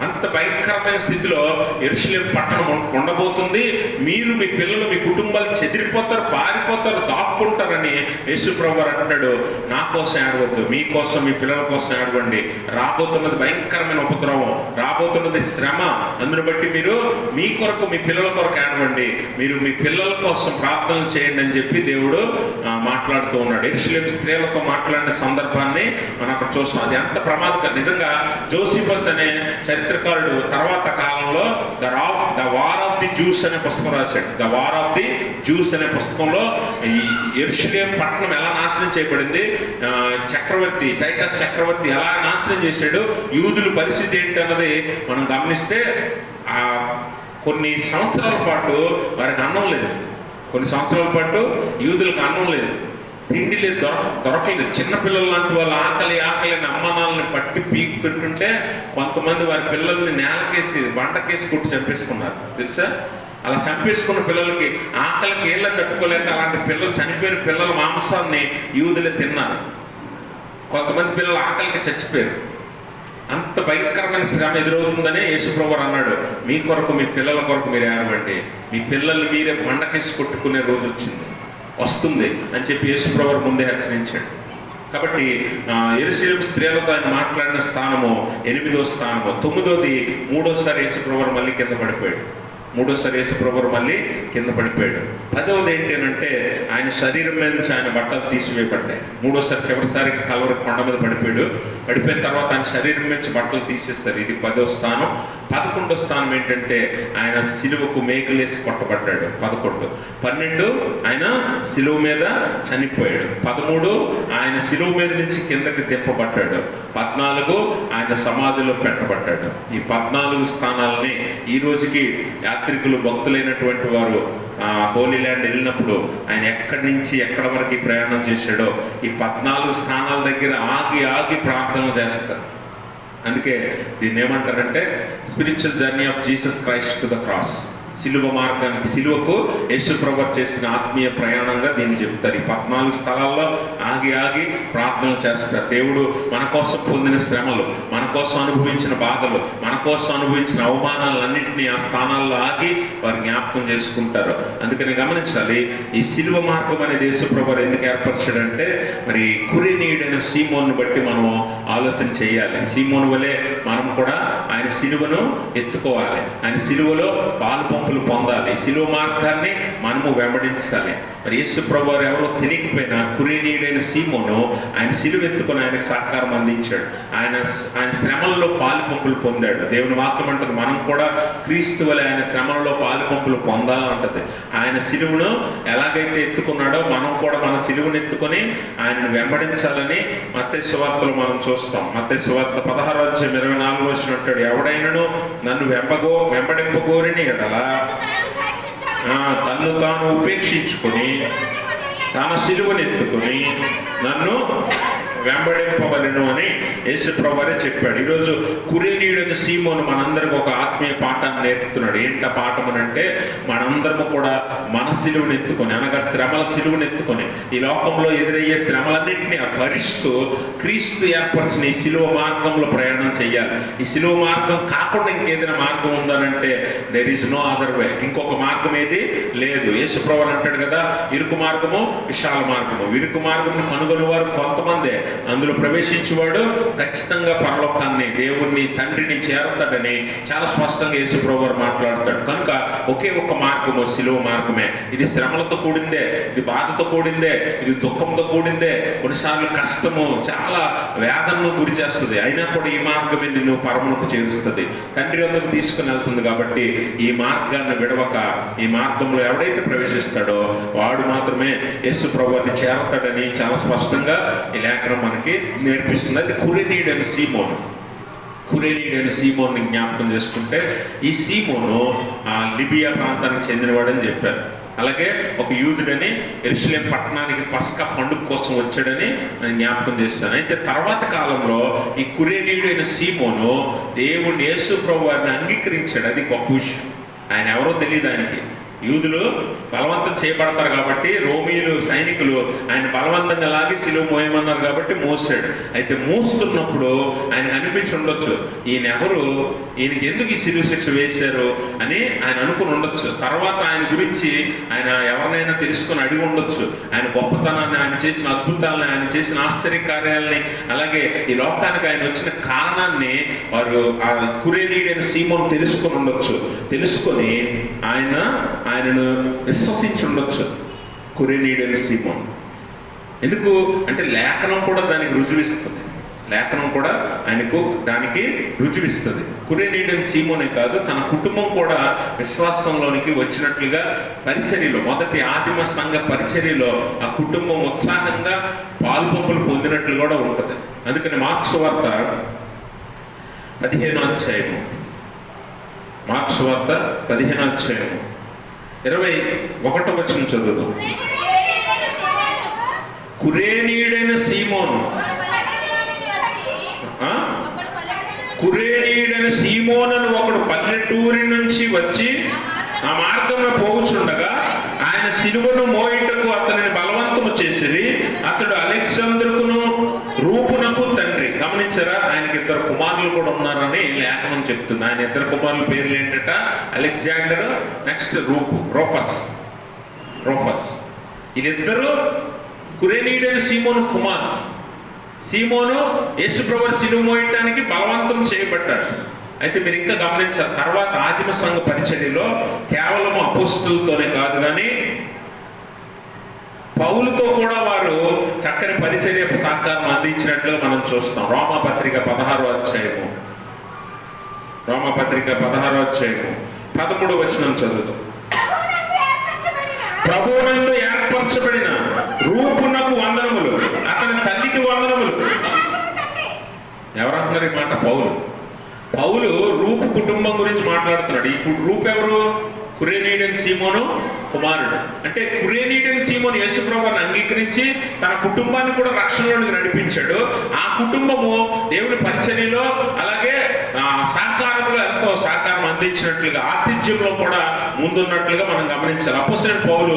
అంత భయంకరమైన స్థితిలో యెరూషలేము పట్టణం ఉండబోతుంది. మీరు, మీ పిల్లలు, మీ కుటుంబాలు చెదిరిపోతారు, పారిపోతారు, దాక్కుంటారని యేసుప్రభువారు అంటాడు. నా కోసం ఏడవద్దు, మీకోసం, మీ పిల్లల కోసం ఏడవండి. రాబోతున్నది భయంకరమైన ఉపద్రవం, రాబోతున్నది శ్రమ. అందును బట్టి మీరు మీ కొరకు, మీ పిల్లల కొరకు ఏడవండి, మీరు మీ పిల్లల కోసం ప్రార్థనలు చేయండి అని చెప్పి దేవుడు మాట్లాడుతూ ఉన్నాడు. యెరూషలేము స్త్రీలతో మాట్లాడిన సందర్భాన్ని మనం అక్కడ చూస్తాం. అది ఎంత ప్రమాదకరం. నిజంగా జోసిఫస్ అనే చరిత్రకారుడు తర్వాత కాలంలో the war of the juice అనే పుస్తకం రాశాడు. The war of the juice అనే పుస్తకంలో యెరూషలేము పట్టణం ఎలా నాశనం చేయబడింది, టైటస్ చక్రవర్తి ఎలా నాశనం చేశాడు, యూదుల పరిస్థితి ఏంటి అన్నది మనం గమనిస్తే, కొన్ని సంవత్సరాల పాటు వారికి అన్నం లేదు. కొన్ని సంవత్సరాల పాటు యూదులకు అన్నం లేదు, తిండి లేదు, దొరకలేదు. చిన్నపిల్లలు లాంటి వాళ్ళు ఆకలి అని అమ్మానాలని పట్టి పీకి పెట్టుంటే కొంతమంది వారి పిల్లల్ని నేలకేసి బండకేసి కొట్టి చంపేసుకున్నారు తెలుసా. అలా చంపేసుకున్న పిల్లలకి ఆకలికి ఏళ్ళ తట్టుకోలేక అలాంటి పిల్లలు, చనిపోయిన పిల్లల మాంసాన్ని యూదులే తిన్నారు. కొంతమంది పిల్లలు ఆకలికి చచ్చిపోయారు. అంత భయంకరమైన శ్రమ ఎదురవుతుందని యేసుప్రభువారు అన్నాడు, మీ కొరకు, మీ పిల్లల కొరకు మీరు ఏడవండి, మీ పిల్లల్ని మీరే బండకేసి కొట్టుకునే రోజు వస్తుంది అని చెప్పి యేసుప్రభువారు ముందే హెచ్చరించాడు. కాబట్టి యెరూషలేము స్త్రీలతో ఆయన మాట్లాడిన స్థానము 8వ స్థానము. 9వది మూడోసారి యేసుప్రభువారు మళ్ళీ కింద పడిపోయాడు. 10వది ఏంటి అంటే, ఆయన శరీరం మీద నుంచి ఆయన బట్టలు తీసివేయబడ్డాయి. చివరిసారి కలవరి కొండ మీద పడిపోయిన తర్వాత ఆయన శరీరం నుంచి బట్టలు తీసేస్తారు. ఇది 10వ స్థానం. 11వ స్థానం ఏంటంటే, ఆయన సిలువకు మేకులేసి కొట్టబడ్డాడు. 11. 12 ఆయన సిలువ మీద చనిపోయాడు. 13 ఆయన సిలువ మీద నుంచి కిందకి దింపబడ్డాడు. 14 ఆయన సమాధిలో పెట్టబడ్డాడు. ఈ 14 స్థానాలని ఈ రోజుకి యాత్రికులు, భక్తులైనటువంటి వారు హోలీ ల్యాండ్ వెళ్ళినప్పుడు ఆయన ఎక్కడి నుంచి ఎక్కడి వరకు ప్రయాణం చేశాడో ఈ 14 స్థానాల దగ్గర ఆగి ప్రార్థనలు చేస్తారు. అందుకే దీన్ని ఏమంటారంటే spiritual journey of Jesus Christ to the cross. సిలువ మార్గానికి, సిలువకు యేసు ప్రభువు చేసిన ఆత్మీయ ప్రయాణంగా దీన్ని చెప్తారు. ఈ 14 స్థలాల్లో ఆగి ఆగి ప్రార్థనలు చేస్తారు. దేవుడు మన కోసం పొందిన శ్రమలు, మన కోసం అనుభవించిన బాధలు, మన కోసం అనుభవించిన అవమానాలన్నింటినీ ఆ స్థానాల్లో ఆగి వారు జ్ఞాపకం చేసుకుంటారు. అందుకని గమనించాలి, ఈ సిలువ మార్గం అనేది యేసు ప్రభువు ఎందుకు ఏర్పరిచాడంటే, మరి కురేనీయుడైన సీమోను బట్టి మనం ఆలోచన చేయాలి. సీమోను వలె మనం కూడా ఆయన సిలువను ఎత్తుకోవాలి, ఆయన సిలువలో పాలు పంపులు పొందాలి, సిలువ మార్గాన్ని మనము వెంబడించాలి. మరి యేసు ప్రభువు ఎవరో తెలియకపోయినా కురేనీయుడైన సీమోను ఆయన సిలువ ఎత్తుకొని ఆయనకు సహకారం అందించాడు. ఆయన శ్రమల్లో పాలు పంపులు పొందాడు. దేవుని వాక్యం అంటుంది, మనం కూడా క్రీస్తు వలె ఆయన శ్రమలలో పాలు పంపులు పొందాలంటది. ఆయన సిలువను ఎలాగైతే ఎత్తుకున్నాడో మనం కూడా మన సిలువను ఎత్తుకొని ఆయనను వెంబడించాలని మత్తయి సువార్తలో మనం చూస్తాం. మత్తయి సువార్త 16:24 అంటాడు, ఎవడైనను నన్ను వెంబడింపగోరిని ఎడలా తన్ను తాను ఉపేక్షించుకొని తన సిలువనెత్తుకొని నన్ను వెంబడింపవలను అని యేసు ప్రభువే చెప్పాడు. ఈరోజు కురేనీయుడైన సీమోను మనందరికి ఒక ఆత్మీయ పాఠాన్ని నేర్పుతున్నాడు. ఏంట పాఠం అని అంటే, మనందరము కూడా మన సిలువను ఎత్తుకొని, అనగా శ్రమల సిలువను ఎత్తుకొని ఈ లోకంలో ఎదురయ్యే శ్రమలన్నింటినీ భరిస్తూ క్రీస్తు ఏర్పరిచిన ఈ సిలువ మార్గంలో ప్రయాణం చేయాలి. ఈ సిలువ మార్గం కాకుండా ఇంకేదైనా మార్గం ఉందనంటే there is no other way. ఇంకొక మార్గం ఏది లేదు. యేసు ప్రభువు అంటాడు కదా, ఇరుకు మార్గము విశాల మార్గము, ఇరుకు మార్గము కనుగొని వారు కొంతమందే, అందులో ప్రవేశించేవాడు ఖచ్చితంగా పరలోకాన్ని, దేవుణ్ణి, తండ్రిని చేరుతాడని చాలా స్పష్టంగా యేసు ప్రభువు మాట్లాడతాడు. కనుక ఒకే ఒక్క మార్గము సిలువ మార్గమే. ఇది శ్రమలతో కూడిందే, ఇది బాధతో కూడిందే, ఇది దుఃఖంతో కూడిందే, కొన్నిసార్లు కష్టము, చాలా వేదనను గురి చేస్తుంది. అయినా కూడా ఈ మార్గమే నిన్ను పరమునకు చేరుస్తుంది, తండ్రి వద్దకు తీసుకుని వెళ్తుంది. కాబట్టి ఈ మార్గాన్ని విడవక ఈ మార్గంలో ఎవడైతే ప్రవేశిస్తాడో వాడు మాత్రమే యేసు ప్రభువుని చేరతాడని చాలా స్పష్టంగా ఈ లేఖనం మనకి నేర్పిస్తుంది. అది కురేనీయుడైన సీమోను. కురేనీయుడైన సీమోను జ్ఞాపకం చేసుకుంటే, ఈ సీమోను లిబియా ప్రాంతానికి చెందినవాడని చెప్పారు. అలాగే ఒక యూదుడని యెరూషలేము పట్టణానికి పస్కా పండుగ కోసం వచ్చాడని నేను జ్ఞాపకం చేస్తాను. అయితే తర్వాత కాలంలో ఈ కురేనీయుడైన సీమోను దేవుని యేసు ప్రభువుని అంగీకరించాడు. అది గొప్ప విషయం. ఆయన ఎవరో తెలియదు ఆయనకి. యూదులు బలవంతం చేయబడతారు కాబట్టి, రోమీయులు సైనికులు ఆయన బలవంతంగా లాగి సిలువ మోయమన్నారు కాబట్టి మోసాడు. అయితే మోస్తున్నప్పుడు ఆయన అనిపించి ఉండొచ్చు, ఈయన ఎవరు, ఈయనకి ఎందుకు ఈ సిలువ శిక్ష వేశారు అని ఆయన అనుకుని ఉండొచ్చు. తర్వాత ఆయన గురించి ఆయన ఎవరినైనా తెలుసుకొని అడిగి ఉండొచ్చు. ఆయన గొప్పతనాన్ని, ఆయన చేసిన అద్భుతాలని, ఆయన చేసిన ఆశ్చర్య కార్యాలని, అలాగే ఈ లోకానికి ఆయన వచ్చిన కారణాన్ని వారు ఆ కురేనీయుడైన సీమోను తెలుసుకొని ఉండొచ్చు. తెలుసుకొని ఆయనను విశ్వసించి ఉండొచ్చు కురేనీయుడైన సీమోను. ఎందుకు అంటే లేఖనం కూడా దానికి రుజువిస్తుంది. లేఖనం కూడా ఆయనకు దానికి రుజువిస్తుంది. కురేనీయుడైన సీమోనే కాదు, తన కుటుంబం కూడా విశ్వాసంలోనికి వచ్చినట్లుగా పరిచర్యలో, మొదటి ఆదిమ సంఘ పరిచర్యలో ఆ కుటుంబం ఉత్సాహంగా పాలుపంపులు పొందినట్లు కూడా ఉంటుంది. అందుకని మార్కు సువార్త 15వ అధ్యాయము, మార్కు సువార్త 15వ అధ్యాయము 21వ వచనం చదువుదాం. కురేనీయుడైన సీమోను, కురేనీయుడైన సీమోనను ఒకడు పల్లెటూరి నుంచి వచ్చి ఆ మార్గంలో పోవుచుండగా ఆయన సిలువను మోయుటకు అతనిని బలవంతము చేసిరి. అతడు అలెగ్జాంద్రుకును రూపునకు తండ్రి. గమనించారా, ఆయనకి 2 కుమారులు కూడా ఉన్నారని లేఖనం చెప్తుంది. ఆయన 2 కుమారుల పేర్లు ఏంటట, అలెగ్జాండర్, నెక్స్ట్ రూఫస్. వీళ్ళిద్దరూ కురేనీయుడైన సీమోను కుమారు. సీమోను యేసు ప్రభువుని సిలువ మోయటానికి బలవంతం చేయబడ్డాడు. అయితే మీరు ఇంకా గమనించారు, తర్వాత ఆదిమ సంఘ పరిచర్యలో కేవలం అపోస్తులతోనే కాదు కానీ పౌలుతో కూడా వారు చక్కని పరిచర్య సహకారం అందించినట్లుగా మనం చూస్తాం. రోమాపత్రిక 16వ అధ్యాయము, రోమాపత్రిక 16వ అధ్యాయము 13వ వచనం చదువుతాం. ప్రభువునందు ఏర్పరచబడిన రూపునకు వందనములు, అతని తల్లికి వందనములు. ఎవరంటున్నారు ఈ మాట? పౌలు రూపు కుటుంబం గురించి మాట్లాడుతున్నాడు. ఇప్పుడు రూపు ఎవరు? కురేనీయుడైన సీమోను కుమారుడు. అంటే కురేనీయుడైన సీమోను యేసుప్రభువుని అంగీకరించి తన కుటుంబాన్ని కూడా రక్షణలోనికి నడిపించాడు. ఆ కుటుంబము దేవుని పరిచర్యలో అలాగే సహకారంలో ఎంతో సహకారం అందించినట్లుగా ఆతిథ్యంలో కూడా ముందున్నట్లుగా మనం గమనించాలి. అపోస్తలుడైన పౌలు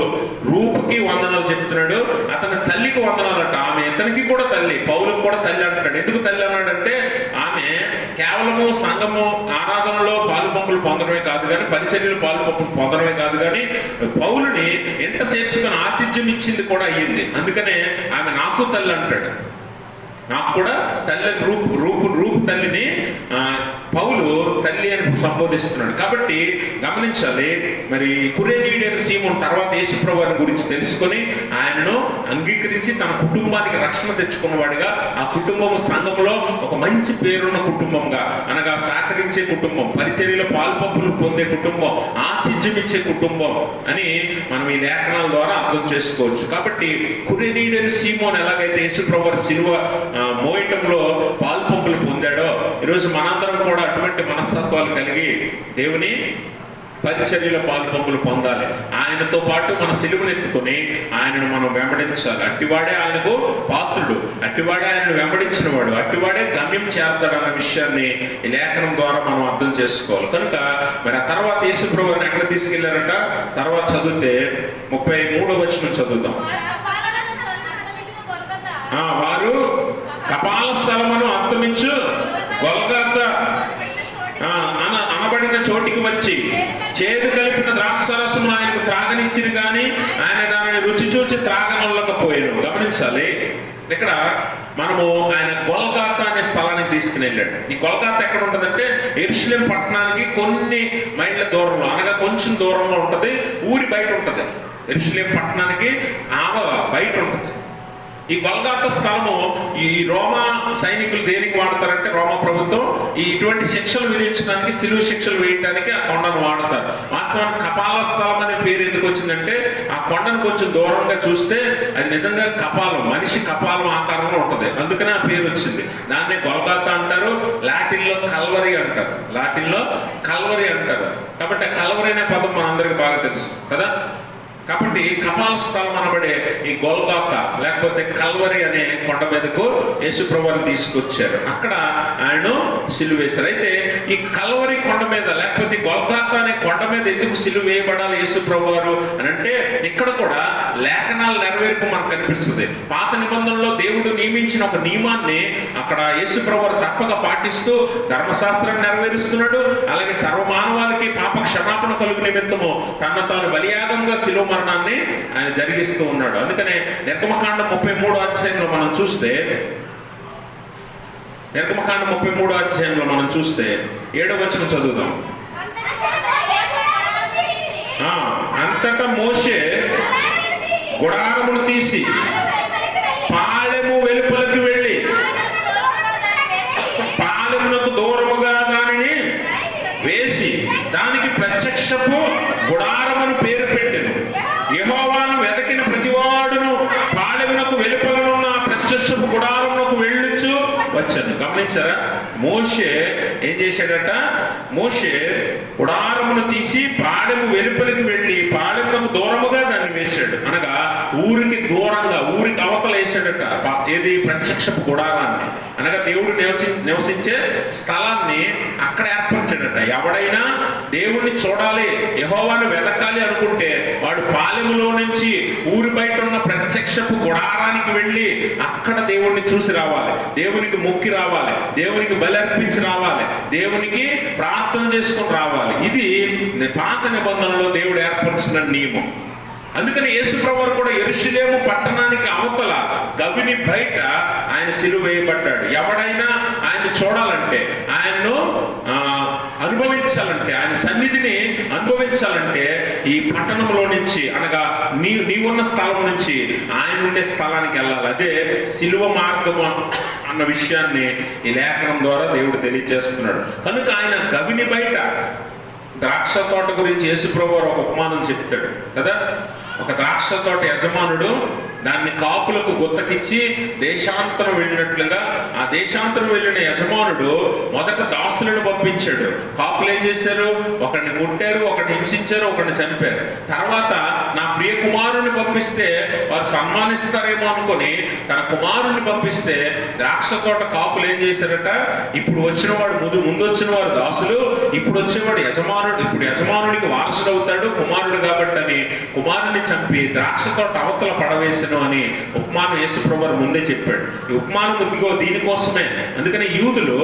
రూపుకి వందనాలు చెప్తున్నాడు, అతని తల్లికి వందనాలు అంట. ఆమె ఇతనికి కూడా తల్లి, పౌలుకి కూడా తల్లి అంటున్నాడు. ఎందుకు తల్లి అన్నాడంటే ఆమె కేవలము సంఘము ఆరాధనలో పాలుపంపులు పొందడమే కాదు కానీ, పరిచర్యలు పాలుపంపులు పొందడమే కాదు కానీ, పౌలుని ఎంత చేర్చుకొని ఆతిథ్యం ఇచ్చింది కూడా అయ్యింది. అందుకనే ఆమె నాకు తల్లి అంటాడు. నాకు కూడా తల్లి రూపు తల్లిని పౌలు తల్లి అని సంబోధిస్తున్నాడు. కాబట్టి గమనించాలి, మరి కురేనీయుడైన సీమోను తర్వాత యేసుప్రభువుని గురించి తెలుసుకొని ఆయనను అంగీకరించి తన కుటుంబానికి రక్షణ తెచ్చుకున్నవాడిగా, ఆ కుటుంబము సంఘంలో ఒక మంచి పేరున్న కుటుంబంగా, అనగా సహకరించే కుటుంబం, పరిచర్యలో పాల్పంపులు పొందే కుటుంబం, ఆతిథ్యం ఇచ్చే కుటుంబం అని మనం ఈ లేఖనాల ద్వారా అర్థం చేసుకోవచ్చు. కాబట్టి కురేనీయుడైన సీమోను ఎలాగైతే యేసుప్రభువు సిలువ మోయటంలో పాల్పంపులు పొందాడో, ఈరోజు మనందరం కూడా అటువంటి మనస్తత్వాలు కలిగి దేవుని పరిచర్యలో పాల్పంపులు పొందాలి. ఆయనతో పాటు మన సిలువను ఎత్తుకొని ఆయనను మనం వెంబడించాలి. అట్టివాడే ఆయనకు పాత్రుడు, అట్టివాడే ఆయనను వెంబడించిన వాడు, అట్టివాడే గమ్యం చేస్తాడు అన్న విషయాన్ని ఈ లేఖనం ద్వారా మనం అర్థం చేసుకోవాలి. కనుక మరి ఆ తర్వాత యేసుప్రభువుని ఎక్కడ తీసుకెళ్లారట? తర్వాత చదివితే 33వ వచనం చదువుతాం. వారు కపాల స్థలమును అంతమించు గొల్గొతా అనబడిన చోటికి వచ్చి చేదు కలిపిన ద్రాక్షరసమును ఆయనకు త్రాగనిచ్చిరు గాని ఆయన దానిని రుచి చూచి త్రాగనొల్లకపోయారు. గమనించాలి, ఇక్కడ మనము ఆయన గొల్గొతా అనే స్థలానికి తీసుకుని వెళ్ళాడు. ఈ గొల్గొతా ఎక్కడ ఉంటుందంటే యెరూషలేము పట్టణానికి కొన్ని మైళ్ళ దూరంలో, అనగా కొంచెం దూరంలో ఉంటుంది. ఊరి బయట ఉంటుంది. యెరూషలేము పట్టణానికి బయట ఉంటుంది ఈ గొల్గొతా స్థలము. ఈ రోమా సైనికులు దేనికి వాడతారంటే, రోమా ప్రభుత్వం ఇటువంటి శిక్షలు విధించడానికి, సిలువ శిక్షలు వేయడానికి ఆ కొండను వాడతారు. వాస్తవానికి కపాల స్థలం అనే పేరు ఎందుకు వచ్చిందంటే, ఆ కొండను కొంచెం దూరంగా చూస్తే అది నిజంగా కపాలం, మనిషి కపాలం ఆకారంలో ఉంటుంది. అందుకనే ఆ పేరు వచ్చింది. దాన్నే గొల్గొతా అంటారు. లాటిన్లో కల్వరి అంటారు. కాబట్టి ఆ కల్వరి అనే పదం మనందరికీ బాగా తెలుసు కదా. కాబట్టి కపాల స్థలం అనబడే ఈ గొల్గొతా లేకపోతే కల్వరి అనే కొండ మీదకు యేసుప్రభువుని తీసుకొచ్చారు. అక్కడ ఆయన సిలువ వేశారు. అయితే ఈ కల్వరి కొండ మీద లేకపోతే గొల్గొతా అనే కొండ మీద ఎందుకు సిలువ వేయబడాలి యేసుప్రభువు అని అంటే, ఇక్కడ కూడా లేఖనాల నెరవేర్పు మనకు కనిపిస్తుంది. పాత నిబంధనలో దేవుడు నియమించిన ఒక నియమాన్ని అక్కడ యేసుప్రభువు తప్పక పాటిస్తూ ధర్మశాస్త్రాన్ని నెరవేరుస్తున్నాడు. అలాగే సర్వమానవాళికి పాప క్షమాపణ కలుగు నిమిత్తము తన తాను బలియాగంగా సిలువ మరణాన్ని ఆయన జరిగిస్తూ ఉన్నాడు. అందుకనే నిర్గమకాండం 33వ అధ్యాయంలో మనం చూస్తే, 7వ వచనం చదువుదాం. అంతటా మోషే గుడారమును తీసి పాలెము వెలుపలికి వెళ్ళి పాలెమునకు దూరముగా దానిని వేసి దానికి ప్రత్యక్షపు గుడారమును పేరు పెట్టెను. యెహోవాను వెతికిన ప్రతివాడును పాలెమునకు వెలుపలనున్న ప్రత్యక్షపు గుడారమునకు వెళ్ళుచు వచ్చాను. గమనించారా? మోషే ఏం చేశాడట? మోషే గుడారమును తీసి పాలెము వెలుపలికి వెళ్ళి పాలెమునకు దూరముగా దాన్ని వేశాడు. అనగా ఊరికి దూరంగా, ఊరికి అవతల వేశాడట. ఏది? ప్రత్యక్షపు గుడారాన్ని, అనగా దేవుడు నివసించే స్థలాన్ని అక్కడ ఏర్పరిచాడట. ఎవడైనా దేవుణ్ణి చూడాలి, యెహోవాను వెతకాలి అనుకుంటే వాడు పాలెములో నుంచి ఊరి బయట ఉన్న ప్రత్యక్షపు గుడారానికి వెళ్ళి అక్కడ దేవుణ్ణి చూసి రావాలి, దేవునికి మొక్కి రావాలి, దేవునికి బలి అర్పించి రావాలి, దేవునికి ప్రార్థన చేసుకొని రావాలి. ఇది పాత నిబంధనలో దేవుడు ఏర్పరిచిన నియమం. అందుకని యేసుప్రభువు కూడా యెరూషలేము పట్టణానికి అవతల గవిని బయట ఆయన సిలువ వేయబడ్డాడు. ఎవడైనా ఆయన చూడాలంటే, ఆయన్ను అనుభవించాలంటే, ఆయన సన్నిధిని అనుభవించాలంటే ఈ పట్టణంలో నుంచి, అనగా నీవున్న స్థలం నుంచి ఆయన ఉండే స్థలానికి వెళ్ళాలి. అదే సిలువ మార్గము అన్న విషయాన్ని ఈ లేఖనం ద్వారా దేవుడు తెలియజేస్తున్నాడు. కనుక ఆయన గవిని బయట ద్రాక్ష తోట గురించి యేసుప్రభువు ఒక ఉపమానం చెప్తాడు కదా. ఒక ద్రాక్ష తోట యజమానుడు దాన్ని కాపులకు గుత్తకిచ్చి దేశాంతరం వెళ్ళినట్లుగా ఆ దేశాంతరం వెళ్ళిన యజమానుడు మొదట దాసులను పంపించాడు. కాపులు ఏం చేశారు? ఒకరిని కొట్టారు, ఒకరిని హింసించారు, ఒకరిని చంపారు. తర్వాత నా ప్రియ కుమారుని పంపిస్తే వారు సన్మానిస్తారేమో అనుకొని తన కుమారుని పంపిస్తే ద్రాక్ష తోట కాపులు ఏం చేశారట, ఇప్పుడు వచ్చిన వాడు ముందు వచ్చిన వాడు దాసులు, ఇప్పుడు వచ్చేవాడు యజమానుడు, ఇప్పుడు యజమానుడికి వారసుడు అవుతాడు కుమారుడు కాబట్టి అని కుమారుని చంపి ద్రాక్ష తోట అవతల పడవేసను అని ఉపమానం యేసుప్రభువు ముందే చెప్పాడు. ఈ ఉపమానం ఇదిగో దీనికోసమే. అందుకని యూదులు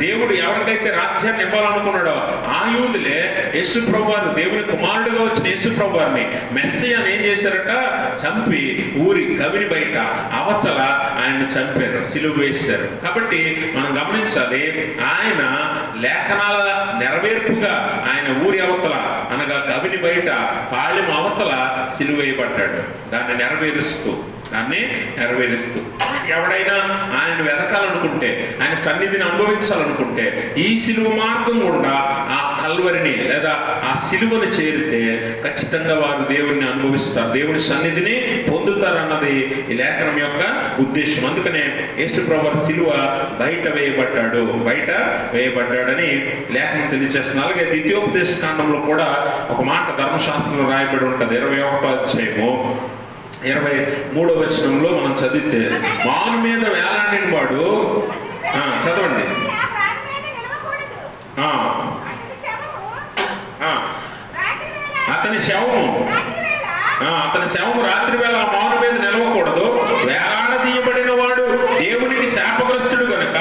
దేవుడు ఎవరికైతే రాజ్యాన్ని ఇవ్వాలనుకున్నాడో ఆ యూదులే యేసుప్రభువు దేవుని కుమారుడుగా వచ్చిన యేసుప్రభువుని మెస్సీయని ఏం చేశారట, చంపి ఊరి గవిని బయట అవతల ఆయన్ని చంపారు, సిలువ వేశారు. కాబట్టి మనం గమనించాలి, ఆయన లేఖనాల నెరవేర్పుగా ఆయన ఊరి అవతల అనగా గవిని బయట పాళెం అవతల సిలువ వేయబడ్డాడు. దాన్ని నెరవేరుస్తూ ఎవడైనా ఆయన వెతకాలనుకుంటే, ఆయన సన్నిధిని అనుభవించాలనుకుంటే ఈ సిలువ మార్గం గుండా ఆ కల్వరిని లేదా ఆ సిలువను చేరితే ఖచ్చితంగా వారు దేవుణ్ణి అనుభవిస్తారు, దేవుని సన్నిధిని పొందుతారన్నది ఈ లేఖనం యొక్క ఉద్దేశం. అందుకనే యేసుప్రభువు సిలువ బయట వేయబడ్డాడని లేఖనం తెలియజేస్తున్నారు. అలాగే ద్వితీయోపదేశ కాండంలో కూడా ఒక మాట ధర్మశాస్త్రంలో రాయబడి ఉంటుంది. 21వ అధ్యాయము 23వ వచనంలో మనం చదివితే, మాను మీద వేలాడిన వాడు చదవండి, అతని శవము రాత్రి వేళ మాను మీద నిలవకూడదు. వేలాడదీయబడిన వాడు దేవునికి శాపగ్రస్తుడు గనుక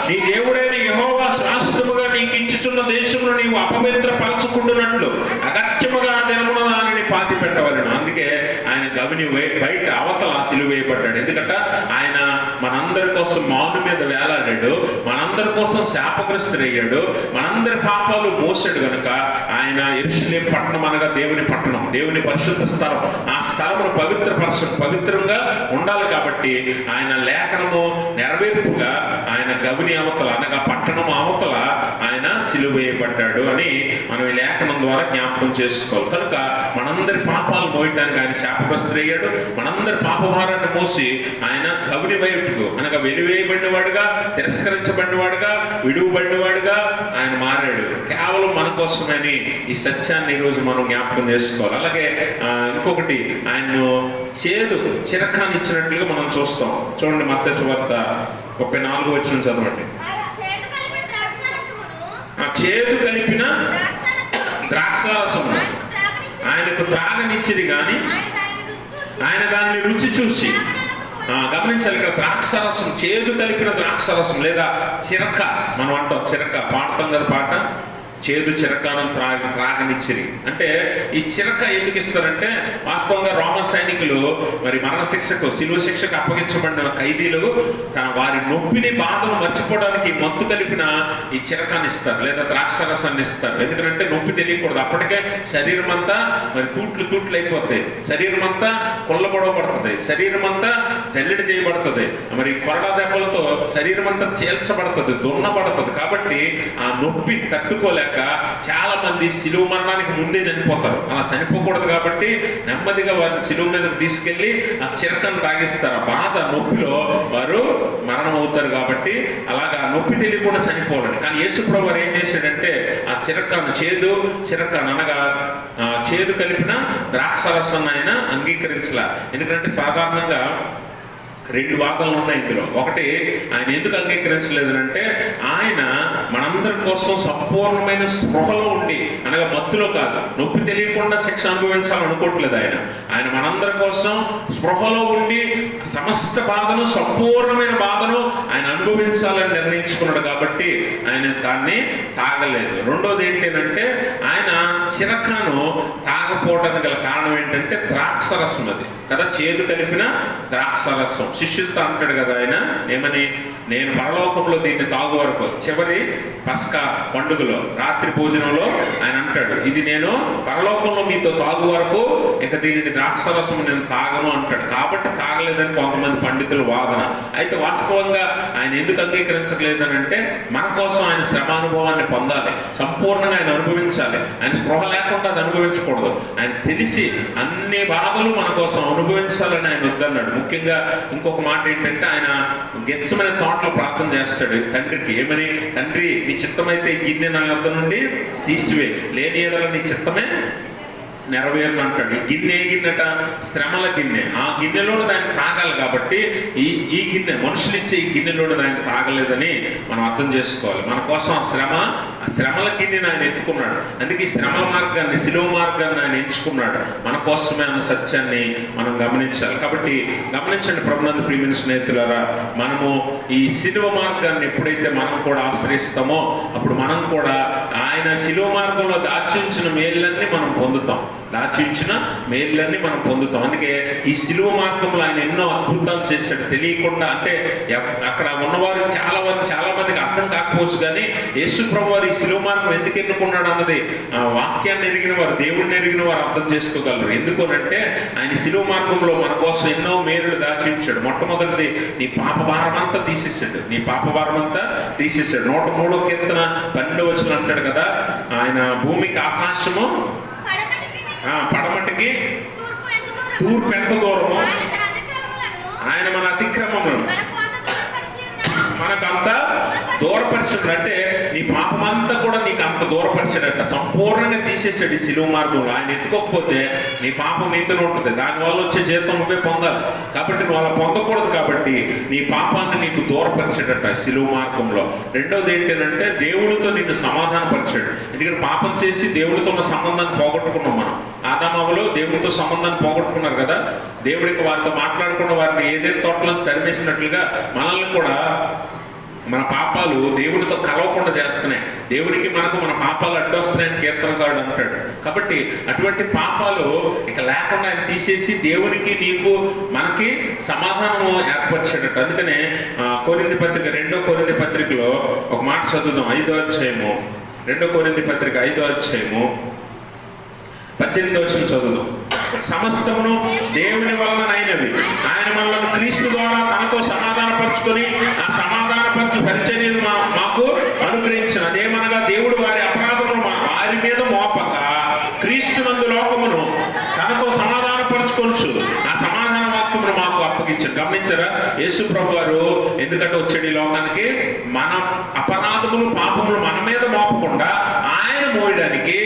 నీ దేవుడైన యెహోవా శాశ్వతముగా నీకు ఇచ్చుచున్న దేశంలో నీవు అపవిత్రపరచుకుంటున్నట్లు అగత్యముగా ఆ దినమున దానిని పాతి పెట్టవలెను. అందుకే ఆయన గవిని బయట అవతల సిలువ వేయబడ్డాడు. ఎందుకంటే ఆయన మనందరి కోసం మాను మీద వేలాడాడు, మనందరి కోసం శాపగ్రస్తుడయ్యాడు, మనందరి పాపాలు మోసాడు గనుక ఆయన యెరూషలేము పట్టణం అనగా దేవుని పట్టణం, దేవుని పరిశుద్ధ స్థలం, ఆ స్థలమును పవిత్రంగా ఉండాలి. కాబట్టి ఆయన లేఖనము నెరవేర్పుగా ఆయన గవిని అవతల అనగా పట్టణం అవతల ఆయన సిలువ వేయబడ్డాడు అని మనం ఈ లేఖనం ద్వారా జ్ఞాపకం చేసుకోవాలి. కనుక మనందరి పాపాలు మోయటానికి ఆయన శాపగ్రస్తుడయ్యాడు. మనందరి పాపభారాన్ని మోసి ఆయన గవిని వైపుకు అనగా వెలివేయబడినవాడుగా, తిరస్కరించబడినవాడుగా, విడువబడినవాడుగా ఆయన మారాడు. కేవలం మన కోసమని ఈ సత్యాన్ని ఈరోజు మనం జ్ఞాపకం చేసుకోవాలి. అలాగే ఇంకొకటి, ఆయన్ను చిరకాన్ని ఇచ్చినట్లుగా మనం చూస్తాం. చూడండి, మత్తయి సువార్త 34వ వచనం చదవండి. చేదు కలిపిన ద్రాక్షారసము ఆయనకు త్రాగనిచ్చిది కానీ ఆయన దానిని రుచి చూసి, గమనించాలి ఇక్కడ ద్రాక్షారసం, చేదు కలిపిన ద్రాక్షారసం లేదా చిరక, మనం అంటాం చిరక, పాడతాం కదా పాట, చేదు చిరకాను త్రాగనిచ్చిరి. అంటే ఈ చిరక ఎందుకు ఇస్తారంటే, వాస్తవంగా రోమ సైనికులు మరి మరణశిక్షకు, శిలువ శిక్షకు అప్పగించబడిన ఖైదీలు వారి నొప్పిని, బాధను మర్చిపోవడానికి మత్తు కలిపిన ఈ చిరకాన్ని ఇస్తారు లేదా ద్రాక్షరసాన్ని ఇస్తారు. ఎందుకంటే నొప్పి తెలియకూడదు. అప్పటికే శరీరం అంతా మరి తూట్లు అయిపోద్ది, శరీరం అంతా కొల్లబడబడుతుంది, శరీరం అంతా జల్లెడి చేయబడుతుంది, మరి కొరడా దెబ్బలతో శరీరం అంతా చీల్చబడుతుంది, దున్నబడుతుంది. కాబట్టి ఆ నొప్పి తట్టుకోలేక చాలా మంది శిలువ మరణానికి ముందే చనిపోతారు. అలా చనిపోకూడదు కాబట్టి నెమ్మదిగా వారిని శిలువ మీదకి తీసుకెళ్లి ఆ చిరకను తాగిస్తారు. ఆ బాధ నొప్పిలో వారు మరణం అవుతారు. కాబట్టి అలాగా నొప్పి తెలియకుండా చనిపోవాలని. కానీ యేసుప్రభువు వారు ఏం చేశాడంటే, ఆ చిరకాను అనగా చేదు కలిపిన ద్రాక్షారసాన్ని ఆయన అంగీకరించలా. ఎందుకంటే సాధారణంగా రెండు వాదనలు ఉన్నాయి ఇందులో. ఒకటి, ఆయన ఎందుకు అంగీకరించలేదు అంటే, ఆయన మనందరి కోసం సంపూర్ణమైన స్పృహలో ఉండి అనగా మత్తులో కాదు, నొప్పి తెలియకుండా శిక్ష అనుభవించాలనుకోవట్లేదు. ఆయన మనందరి కోసం స్పృహలో ఉండి సమస్త బాధను, సంపూర్ణమైన బాధను ఆయన అనుభవించాలని నిర్ణయించుకున్నాడు. కాబట్టి ఆయన దాన్ని తాగలేదు. రెండోది ఏంటంటే, ఆయన చిరకాను తాగపోవడానికి గల కారణం ఏంటంటే ద్రాక్షరసం, అది కదా, చేదు కలిపిన ద్రాక్షరసం. శిష్యులతో అంటాడు కదా ఆయన, ఏమని, నేను పరలోకంలో దీన్ని తాగు వరకు. చివరి పస్కా పండుగలో రాత్రి భోజనంలో ఆయన అంటాడు, ఇది నేను పరలోకంలో మీతో తాగు వరకు, ఇక దీనిని ద్రాక్షరసం నేను తాగను అంటాడు. కాబట్టి తాగలేదని కొంతమంది పండితులు వాదన. అయితే వాస్తవంగా ఆయన ఎందుకు అంగీకరించలేదని అంటే, మన కోసం ఆయన శ్రమానుభవాన్ని పొందాలి, సంపూర్ణంగా ఆయన అనుభవించాలి. ఆయన స్పృహ లేకుండా అది అనుభవించకూడదు. ఆయన తెలిసి అన్ని బాధలు మన కోసం అనుభవించాలని ఆయన వద్దన్నాడు. ముఖ్యంగా ఇంకొక మాట ఏంటంటే, ఆయన గెత్సెమనే తోటలో ప్రార్థన చేస్తాడు తండ్రికి. ఏమని? తండ్రి, నీ చిత్తమైతే ఈ గిన్నె నా యొద్ద నుండి తీసివే, లేని ఎడల నీ చిత్తమే నెరవేరును అంటాడు. ఈ గిన్నె ఏ గిన్నెట? శ్రమల గిన్నె. ఆ గిన్నెలోడు దాన్ని తాగాలి. కాబట్టి ఈ గిన్నె, మనుషులు ఇచ్చే ఈ గిన్నెలోడు దాన్ని తాగలేదని మనం అర్థం చేసుకోవాలి. మన కోసం ఆ శ్రమల గిన్నెని ఆయన ఎత్తుకున్నాడు. అందుకే ఈ శ్రమల మార్గాన్ని, శిలువ మార్గాన్ని ఆయన ఎంచుకున్నాడు. మన కోసమే అన్న సత్యాన్ని మనం గమనించాలి. కాబట్టి గమనించండి ప్రభునందు ప్రియమైన స్నేహితులారా, మనము ఈ శిలువ మార్గాన్ని ఎప్పుడైతే మనం కూడా ఆశ్రయిస్తామో, అప్పుడు మనం కూడా ఆయన శిలువ మార్గంలో దాచించిన మేళ్ళన్నీ మనం పొందుతాం. అందుకే ఈ శిలువ మార్గంలో ఆయన ఎన్నో అద్భుతాలు చేశాడు తెలియకుండా. అంటే అక్కడ ఉన్నవారు చాలా మందికి అర్థం కాకపోవచ్చు, కానీ యేసు ప్రభు వారు ఈ శిలువ మార్గం ఎందుకు ఎన్నుకున్నాడు అన్నది వాక్యాన్ని ఎరిగిన వారు, దేవుడిని ఎరిగిన వారు అర్థం చేసుకోగలరు. ఎందుకనంటే ఆయన శిలువ మార్గంలో మన కోసం ఎన్నో మేలులు దాచించాడు. మొట్టమొదటిది, నీ పాప భారం అంతా తీసేసాడు. 103వ కీర్తన 12వ వచనం అంటాడు కదా, ఆయన భూమికి ఆకాశము పడమటికి తూర్పు ఎంత దూరము, ఆయన మన అతిక్రమములను మనకంత దూరపరిచాడు. అంటే నీ పాపమంతా కూడా నీకు అంత దూరపరిచాడట, సంపూర్ణంగా తీసేసాడు ఈ శిలువ మార్గంలో. ఆయన ఎత్తుకోకపోతే నీ పాపం నీతోనే ఉంటుంది. దానివల్ల వచ్చే జీతం నువ్వే పొందాలి. కాబట్టి నువ్వు అలా పొందకూడదు. కాబట్టి నీ పాపాన్ని నీకు దూరపరిచాడట శిలువ మార్గంలో. రెండవది ఏంటంటే, దేవుడితో నిన్ను సమాధానపరిచాడు. ఎందుకంటే పాపం చేసి దేవుడితో ఉన్న సంబంధాన్ని పోగొట్టుకున్నాం మనం. ఆదామవ్వలు దేవుడితో సంబంధాన్ని పోగొట్టుకున్నారు కదా. దేవుడికి వారితో మాట్లాడకుండా వారిని ఏదైతే తోటలో తరిమేసినట్లుగా మనల్ని కూడా మన పాపాలు దేవుడితో కలవకుండా చేస్తున్నాయి. దేవుడికి మనకు మన పాపాలు అడ్డొస్తున్నాయని కీర్తనకారుడు అంటాడు. కాబట్టి అటువంటి పాపాలు ఇక లేకుండా ఆయన తీసేసి దేవునికి, నీకు, మనకి సమాధానము ఏర్పరిచాడట. అందుకనే కొరింథీ పత్రిక 2వ కొరింథీ పత్రికలో ఒక మాట చదువుదాం. 5వ అధ్యాయము 2వ కొరింథీ పత్రిక 5వ అధ్యాయము 18వ వచనం చదువుదాం. సమస్తమును దేవుని వలనైనవి, ఆయన మనల్ని క్రీస్తు ద్వారా తనతో సమాధానపరుచుకొని ఆ సమాధానపరచు పరిచర్యను మాకు అనుగ్రహించిన. అదేమనగా, దేవుడు వారి అపరాధమును వారి మీద మోపక క్రీస్తునందు లోకమును తనతో సమాధానపరుచుకొనుచు ఆ సమాధాన వాక్యమును మాకు అప్పగించారు. గమనించరా, యేసు ప్రభు వారు ఎందుకంటే వచ్చాడు ఈ లోకానికి? మన అపరాధములు, పాపములు మన మీద మోపకుండా ఆయన మోయడానికి,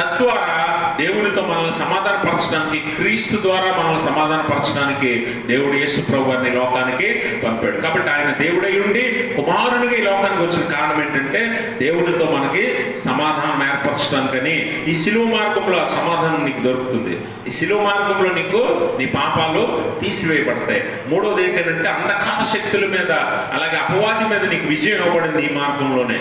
తద్వారా దేవుడితో మనల్ని సమాధానపరచడానికి, క్రీస్తు ద్వారా మనల్ని సమాధానపరచడానికి దేవుడు యేసు ప్రభు వారిని లోకానికి పంపాడు. కాబట్టి ఆయన దేవుడై ఉండి కుమారునిగా ఈ లోకానికి వచ్చిన కారణం ఏంటంటే, దేవుడితో మనకి సమాధానం ఏర్పరచడానికని. ఈ శిలువ మార్గంలో ఆ సమాధానం నీకు దొరుకుతుంది. ఈ శిలువ మార్గంలో నీకు నీ పాపాలు తీసివేయబడతాయి. మూడోది ఏంటంటే, అంధకార శక్తుల మీద, అలాగే అపవాది మీద నీకు విజయం ఇవ్వబడింది ఈ మార్గంలోనే.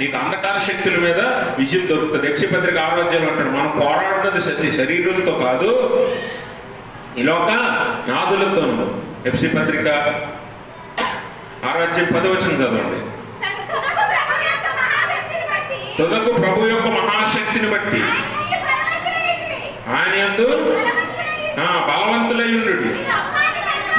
నీకు అంధకార శక్తుల మీద విజయం దొరుకుతుంది. ఎఫ్సీ పత్రిక 6వ అధ్యాయంలో అంటాడు, మనం పోరాడుతున్నది శరీరంతో కాదు, ఈ లోక నాదులతోను. ఎఫ్సీ పత్రిక 6వ అధ్యాయం 10వ వచనం చదవండి. తుదకు ప్రభు యొక్క మహాశక్తిని బట్టి ఆయన యందు బలవంతులై ఉండుడి.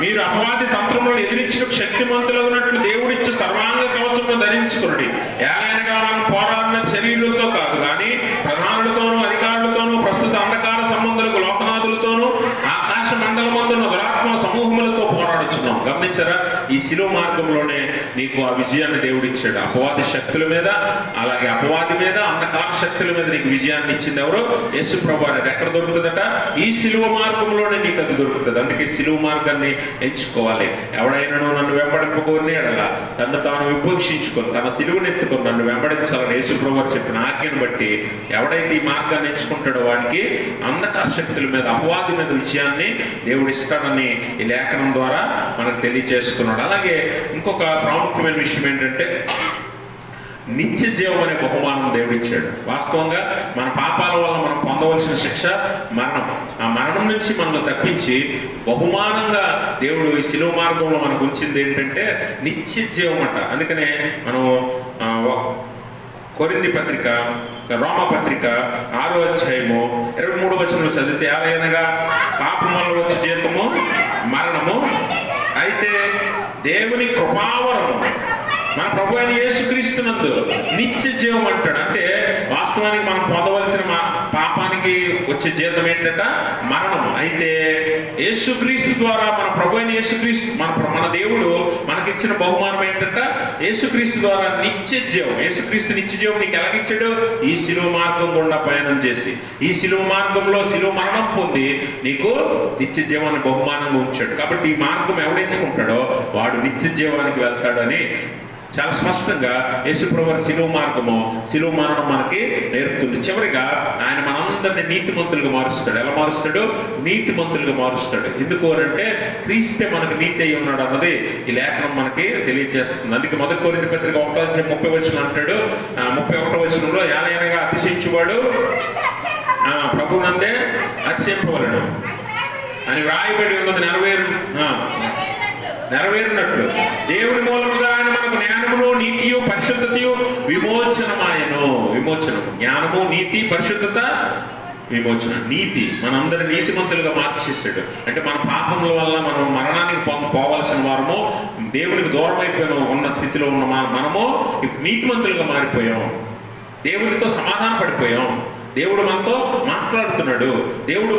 మీరు అపవాది తంత్రములను ఎదిరించిన శక్తిమంతులగునట్లు దేవుడిచ్చు సర్వాంగ కవచమును ధరించుకున్నది. ఏలైనగా మనం పోరాడిన శరీరులతో కాదు, కానీ ప్రధానులతోనూ అధికారులతోనూ ప్రస్తుత అంధకార సంబంధులకు లోకనాథులతోనూ ఆకాశ మండలమందున్న దురాత్మ సమూహములతో పోరాడుచున్నాం. గమనించరా, ఈ శిలువ మార్గంలోనే నీకు ఆ విజయాన్ని దేవుడిచ్చాడు. అపవాది శక్తుల మీద, అలాగే అపవాది మీద, అంధకార శక్తుల మీద నీకు విజయాన్ని ఇచ్చింది ఎవరు? యేసు ప్రభువు. అది ఎక్కడ దొరుకుతుందట? ఈ శిలువ మార్గంలోనే నీకు అది దొరుకుతుంది. అందుకే శిలువ మార్గాన్ని ఎంచుకోవాలి. ఎవడైనా నన్ను వెంబడింపకోని ఎడల తను తాను విపక్షించుకొని తన సిలువను ఎత్తుకొని నన్ను వెంబడించాలని యేసు ప్రభువు చెప్పిన ఆజ్ఞను బట్టి ఎవడైతే ఈ మార్గాన్ని ఎంచుకుంటాడో వాడికి అంధకార శక్తుల మీద, అపవాది మీద విజయాన్ని దేవుడు ఇస్తాడని ఈ లేఖనం ద్వారా మనకు తెలియజేస్తున్నాడు. అలాగే ఇంకొక ప్రాముఖ్యమైన విషయం ఏంటంటే, నిత్య జీవం అనే బహుమానం దేవుడు ఇచ్చాడు. వాస్తవంగా మన పాపాల వల్ల మనం పొందవలసిన శిక్ష మరణం. ఆ మరణం నుంచి మనల్ని తప్పించి బహుమానంగా దేవుడు ఈ శిలువ మార్గంలో మనకు ఉంచింది ఏంటంటే నిత్య జీవం అంట. అందుకనే మనం కొరింథీ పత్రిక, రోమా పత్రిక 6వ అధ్యాయము 23వ వచనంలో చదివితే, ఏలయనగా పాపం వల్ల వచ్చే జీతము మరణము, అయితే దేవుని కృపావరము మన ప్రభు అయిన యేసుక్రీస్తునందు నిత్య జీవం అంటాడు. అంటే వాస్తవానికి మనం పొందవలసిన పాపానికి వచ్చే జీతం ఏంటంట మరణం. అయితే యేసుక్రీస్తు ద్వారా మన ప్రభు అయిన యేసుక్రీస్తు మన దేవుడు మనకిచ్చిన బహుమానం ఏంటంట యేసుక్రీస్తు ద్వారా నిత్య జీవం. యేసుక్రీస్తు నిత్య జీవం నీకు ఎలాగిచ్చాడు? ఈ శిలువ మార్గం గుండా ప్రయాణం చేసి ఈ శిలువ మార్గంలో శిలువ మరణం పొంది నీకు నిత్య జీవాన్ని బహుమానంగా ఉంచాడు. కాబట్టి ఈ మార్గం ఎవడెంచుకుంటాడో వాడు నిత్య జీవానికి వెళ్తాడు అని చాలా స్పష్టంగా యేసుప్రభువారి శిలువ మార్గము, శిలువ మరణం మనకి నేర్పుతుంది. చివరిగా ఆయన మనందరినీ నీతిమంతులుగా మారుస్తాడు. ఎలా మారుస్తాడు? నీతిమంతులుగా మారుస్తాడు. ఎందుకు అంటే క్రీస్తే మనకు నీతి అయి ఉన్నాడు అన్నది ఈ లేఖనం మనకి తెలియజేస్తుంది. అందుకే 1 కొరింథీ పత్రిక 1:30 వచనం అంటాడు, 31వ వచనంలో ఏలయనగా అతిశయించువాడు ప్రభువునందే అతిశయింపవలెను అని రాయబడి ఉన్నది నెరవేరినట్లు దేవుని మూలముగా ఆయన మనకు జ్ఞానమును, నీతియు, పరిశుద్ధతయు, విమోచనమాయను. విమోచనం, జ్ఞానము, నీతి, పరిశుద్ధత, విమోచన. నీతి మనందరి నీతిమంతులుగా మార్చేసాడు. అంటే మన పాపముల వల్ల మనం మరణానికి పోవలసిన వారము, దేవునికి దూరం అయిపోయిన ఉన్న స్థితిలో ఉన్న మనము నీతిమంతులుగా మారిపోయాం. దేవునితో సమాధాన పడిపోయాం. దేవుడు మనతో మాట్లాడుతున్నాడు. దేవుడు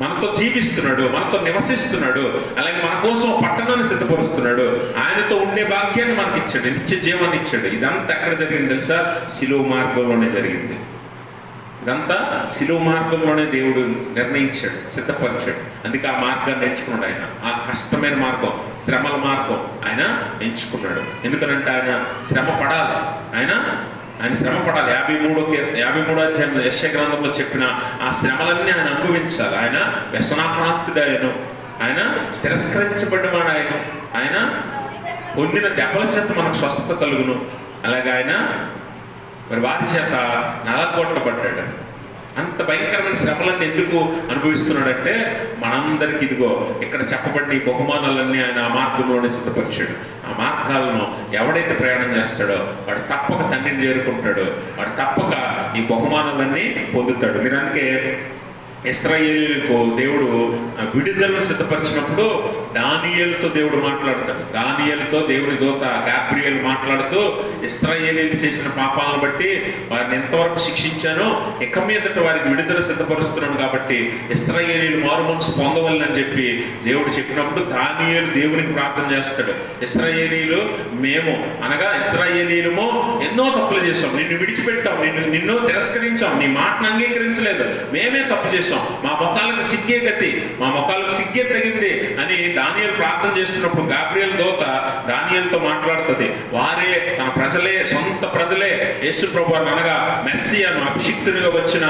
మనతో జీవిస్తున్నాడు, మనతో నివసిస్తున్నాడు. అలాగే మన కోసం పట్టణాన్ని సిద్ధపరుస్తున్నాడు. ఆయనతో ఉండే భాగ్యాన్ని మనకి ఇచ్చాడు, నిత్య జీవాన్ని ఇచ్చాడు. ఇదంతా ఎక్కడ జరిగింది తెలుసా? శిలువ మార్గంలోనే జరిగింది. ఇదంతా శిలువ మార్గంలోనే దేవుడు నిర్ణయించాడు, సిద్ధపరిచాడు. అందుకే ఆ మార్గాన్ని ఎంచుకున్నాడు ఆయన. ఆ కష్టమైన మార్గం, శ్రమల మార్గం ఆయన ఎంచుకున్నాడు. ఎందుకనంటే ఆయన శ్రమ పడాలి. ఆయన శ్రమ పడాలి. 53వ అధ్యాయంలో యెషయా గ్రంథంలో చెప్పిన ఆ శ్రమలన్నీ ఆయన అనుభవించాలి. ఆయన వ్యసనాక్రాంతుడాయను, ఆయన తిరస్కరించబడ్డవాడు, ఆయన పొందిన దెబ్బల చేత మనకు స్వస్థత కలుగును. అలాగే ఆయన మరి వారి చేత నలగొట్టబడ్డాడు. అంత భయంకరమైన శ్రమలన్నీ ఎందుకు అనుభవిస్తున్నాడంటే మనందరికీ ఇదిగో ఇక్కడ చెప్పబడిన ఈ బహుమానాలన్నీ ఆయన ఆ మార్గంలోనే సిద్ధపరిచాడు. ఆ మార్గాలను ఎవడైతే ప్రయాణం చేస్తాడో వాడు తప్పక తండ్రిని చేరుకుంటాడు. వాడు తప్పక ఈ బహుమానాలన్నీ పొందుతాడు. మీరు అందుకే ఇశ్రాయేలీయులకు దేవుడు విడుదలను సిద్ధపరిచినప్పుడు దానియేలుతో దేవుడు మాట్లాడతాడు. దానియేలుతో దేవుని దూత గాబ్రియేలు మాట్లాడుతూ ఇశ్రాయేలీయులు చేసిన పాపాలను బట్టి వారిని ఎంతవరకు శిక్షించానో ఇక మీదట వారికి విడుదల సిద్ధపరుస్తున్నాను కాబట్టి ఇశ్రాయేలీయులు మారు మనసు పొందవాలని చెప్పి దేవుడు చెప్పినప్పుడు దానియేలు దేవునికి ప్రార్థన చేస్తాడు. ఇశ్రాయేలీయులు మేము అనగా ఇశ్రాయేలీయులము ఎన్నో తప్పులు చేశాం, నిన్ను విడిచిపెట్టాం, నిన్ను తిరస్కరించాం, నీ మాటను అంగీకరించలేదు, మేమే తప్పు చేసాం, మా ముఖాలకు సిగ్గే గతి, మా ముఖాలకు సిగ్గే తగింది అని దానియేలు ప్రార్థన చేస్తున్నప్పుడు గాబ్రియేలు దూత దానియేలుతో మాట్లాడుతుంది. వారే తన ప్రజలే, సొంత ప్రజలే యేసు ప్రభువారిని అనగా మెస్సియాను, అభిషిక్తునిగా వచ్చిన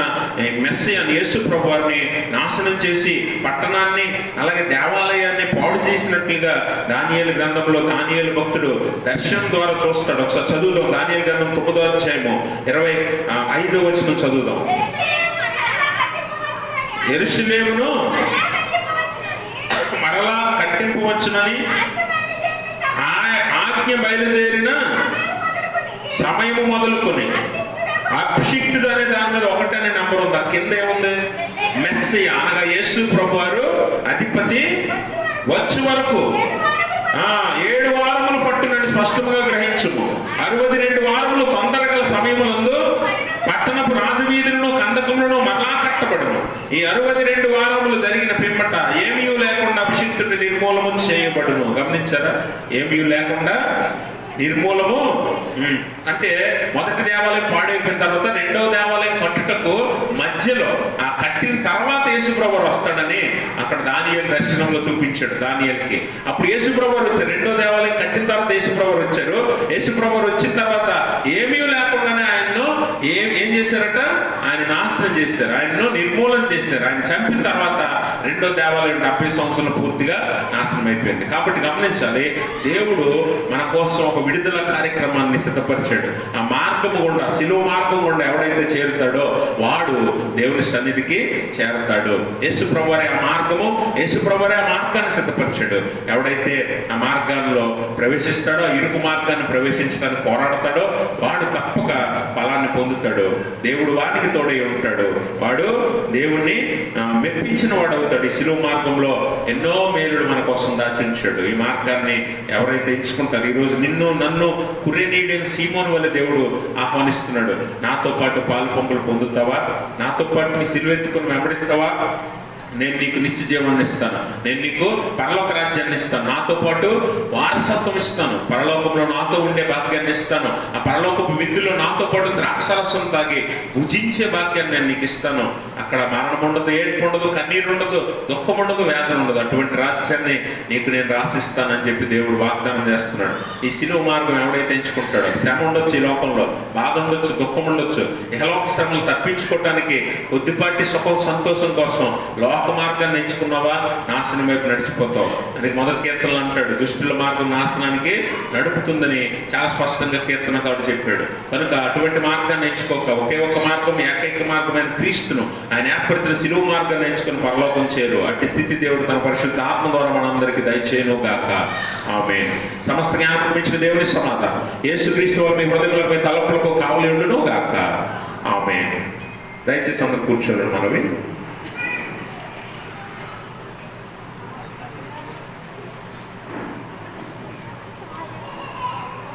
మెస్సియాను యేసు ప్రభువారిని నాశనం చేసి పట్టణాన్ని అలాగే దేవాలయాన్ని పాడు చేసినట్లుగా దానియేలు గ్రంథంలో దానియేలు భక్తుడు దర్శనం ద్వారా చూస్తాడు. ఒకసారి చదువుదాం. దానియేలు గ్రంథం 9వ అధ్యాయము 25వ వచనం చదువుదాం. యెరూషలేమును మరలా కట్టింపవచ్చునని ఆజ్ఞ బయలుదేరిన సమయము మొదలుకొని అభిషిక్తుడు అనే దాని మీద 1 అనే నంబర్ ఉంది. ఆ కింద ఏముంది? మెస్సియా అనగా యేసు ప్రభువారు అధిపతి వచ్చే వరకు 7 వారములు పట్టునని స్పష్టంగా గ్రహించుము. 62 వారములు తొందరగల సమయములందు పట్టణపు రాజవీధులను కందకములను మరలా కట్టబడును. ఈ 62 వారములు జరిగిన పిమ్మట ఏమీ లేకుండా అభిషిక్తుడు నిర్మూలము చేయబడును. గమనించారా? ఏమీ లేకుండా నిర్మూలము అంటే మొదటి దేవాలయం పాడైపోయిన తర్వాత రెండవ దేవాలయం కట్టుటకు మధ్యలో ఆ కట్టిన తర్వాత యేసుప్రభువు వస్తాడని అక్కడ దానియేలు దర్శనంలో చూపించాడు దానియేలుకి. అప్పుడు యేసుప్రభువు వచ్చారు. రెండో దేవాలయం కట్టిన తర్వాత యేసుప్రభువు వచ్చారు. యేసుప్రభువు వచ్చిన తర్వాత ఏమీ లేకుండానే ఆయన్ను ఏం చేశారట? ఆయన నాశనం చేశారు, ఆయనను నిర్మూలన చేశారు. ఆయన చంపిన తర్వాత రెండో దేవాలయం 70 సంవత్సరాలు పూర్తిగా నాశనం అయిపోయింది. కాబట్టి గమనించాలి, దేవుడు మన కోసం ఒక విడుదల కార్యక్రమాన్ని సిద్ధపరిచాడు. ఆ మార్గము గుండా, శిలువ మార్గం గుండా ఎవడైతే చేరుతాడో వాడు దేవుని సన్నిధికి చేరుతాడు. యేసు ప్రభువారే ఆ మార్గము, యేసు ప్రభువారే ఆ మార్గాన్ని సిద్ధపరిచాడు. ఎవడైతే ఆ మార్గాల్లో ప్రవేశిస్తాడో, ఆ ఇరుకు మార్గాన్ని ప్రవేశించడానికి పోరాడతాడో వాడు తప్పక ఫలాన్ని పొందుతాడు. దేవుడు వానికి తోడై ఉంటాడు. వాడు దేవుణ్ణి మెప్పించిన వాడు అవుతాడు. ఈ శిలువ మార్గంలో ఎన్నో మేలుడు మన కోసం దాచించాడు. ఈ మార్గాన్ని ఎవరైతే ఎంచుకుంటారు, ఈరోజు నిన్ను నన్ను కురేనీయుడైన సీమోను వల్ల దేవుడు ఆహ్వానిస్తున్నాడు. నాతో పాటు పాలు పంపులు పొందుతావా? నాతో పాటు నీ సిలువెత్తుకుని వెంబడిస్తావా? నేను నీకు నిత్య జీవాన్ని ఇస్తాను, నేను నీకు పరలోక రాజ్యాన్ని ఇస్తాను, నాతో పాటు వారసత్వం ఇస్తాను, పరలోకంలో నాతో ఉండే భాగ్యాన్ని ఇస్తాను, ఆ పరలోకపు విందులో నాతో పాటు ద్రాక్షారసం తాగి భుజించే భాగ్యాన్ని నేను నీకు ఇస్తాను. అక్కడ మరణం ఉండదు, ఏడుపు ఉండదు, కన్నీరు ఉండదు, దుఃఖం ఉండదు, వేదన ఉండదు. అటువంటి రాజ్యాన్ని నీకు నేను రాసిస్తానని చెప్పి దేవుడు వాగ్దానం చేస్తున్నాడు. ఈ శిలువ మార్గం ఎవడైతే ఎంచుకుంటాడో, శ్రమ ఉండొచ్చు, ఈ లోకంలో బాధ ఉండొచ్చు, దుఃఖం ఉండొచ్చు, ఇహలోక శ్రమలు తప్పించుకోవటానికి కొద్దిపాటి సుఖం సంతోషం కోసం లోక మార్గాన్ని ఎంచుకున్నావా, నాశనం వైపు నడిచిపోతావు. అందుకే మొదటి కీర్తనలు అంటాడు, దుష్టుల మార్గం నాశనానికి నడుపుతుందని చాలా స్పష్టంగా కీర్తనకారుడు చెప్పాడు. కనుక అటువంటి మార్గాన్ని ఎంచుకోక ఒకే ఒక మార్గం, ఏకైక మార్గమైన క్రీస్తును, ఆయన ఏర్పరిచిన శిలువ మార్గాన్ని ఎంచుకుని పరలోకం చేరు. అట్టి స్థితి దేవుడు తన పరిశుద్ధ ఆత్మ ద్వారా మనందరికీ దయచేయను గాక. ఆమేన్. సమస్త జ్ఞాపకం ఇచ్చిన దేవుని సమాధానం యేసుక్రీస్తు వారి మీ హృదయములపై తలపులకు కావలి ఉండును గాక. ఆమేన్. దయచేసి అందరూ కూర్చోండి. మనవి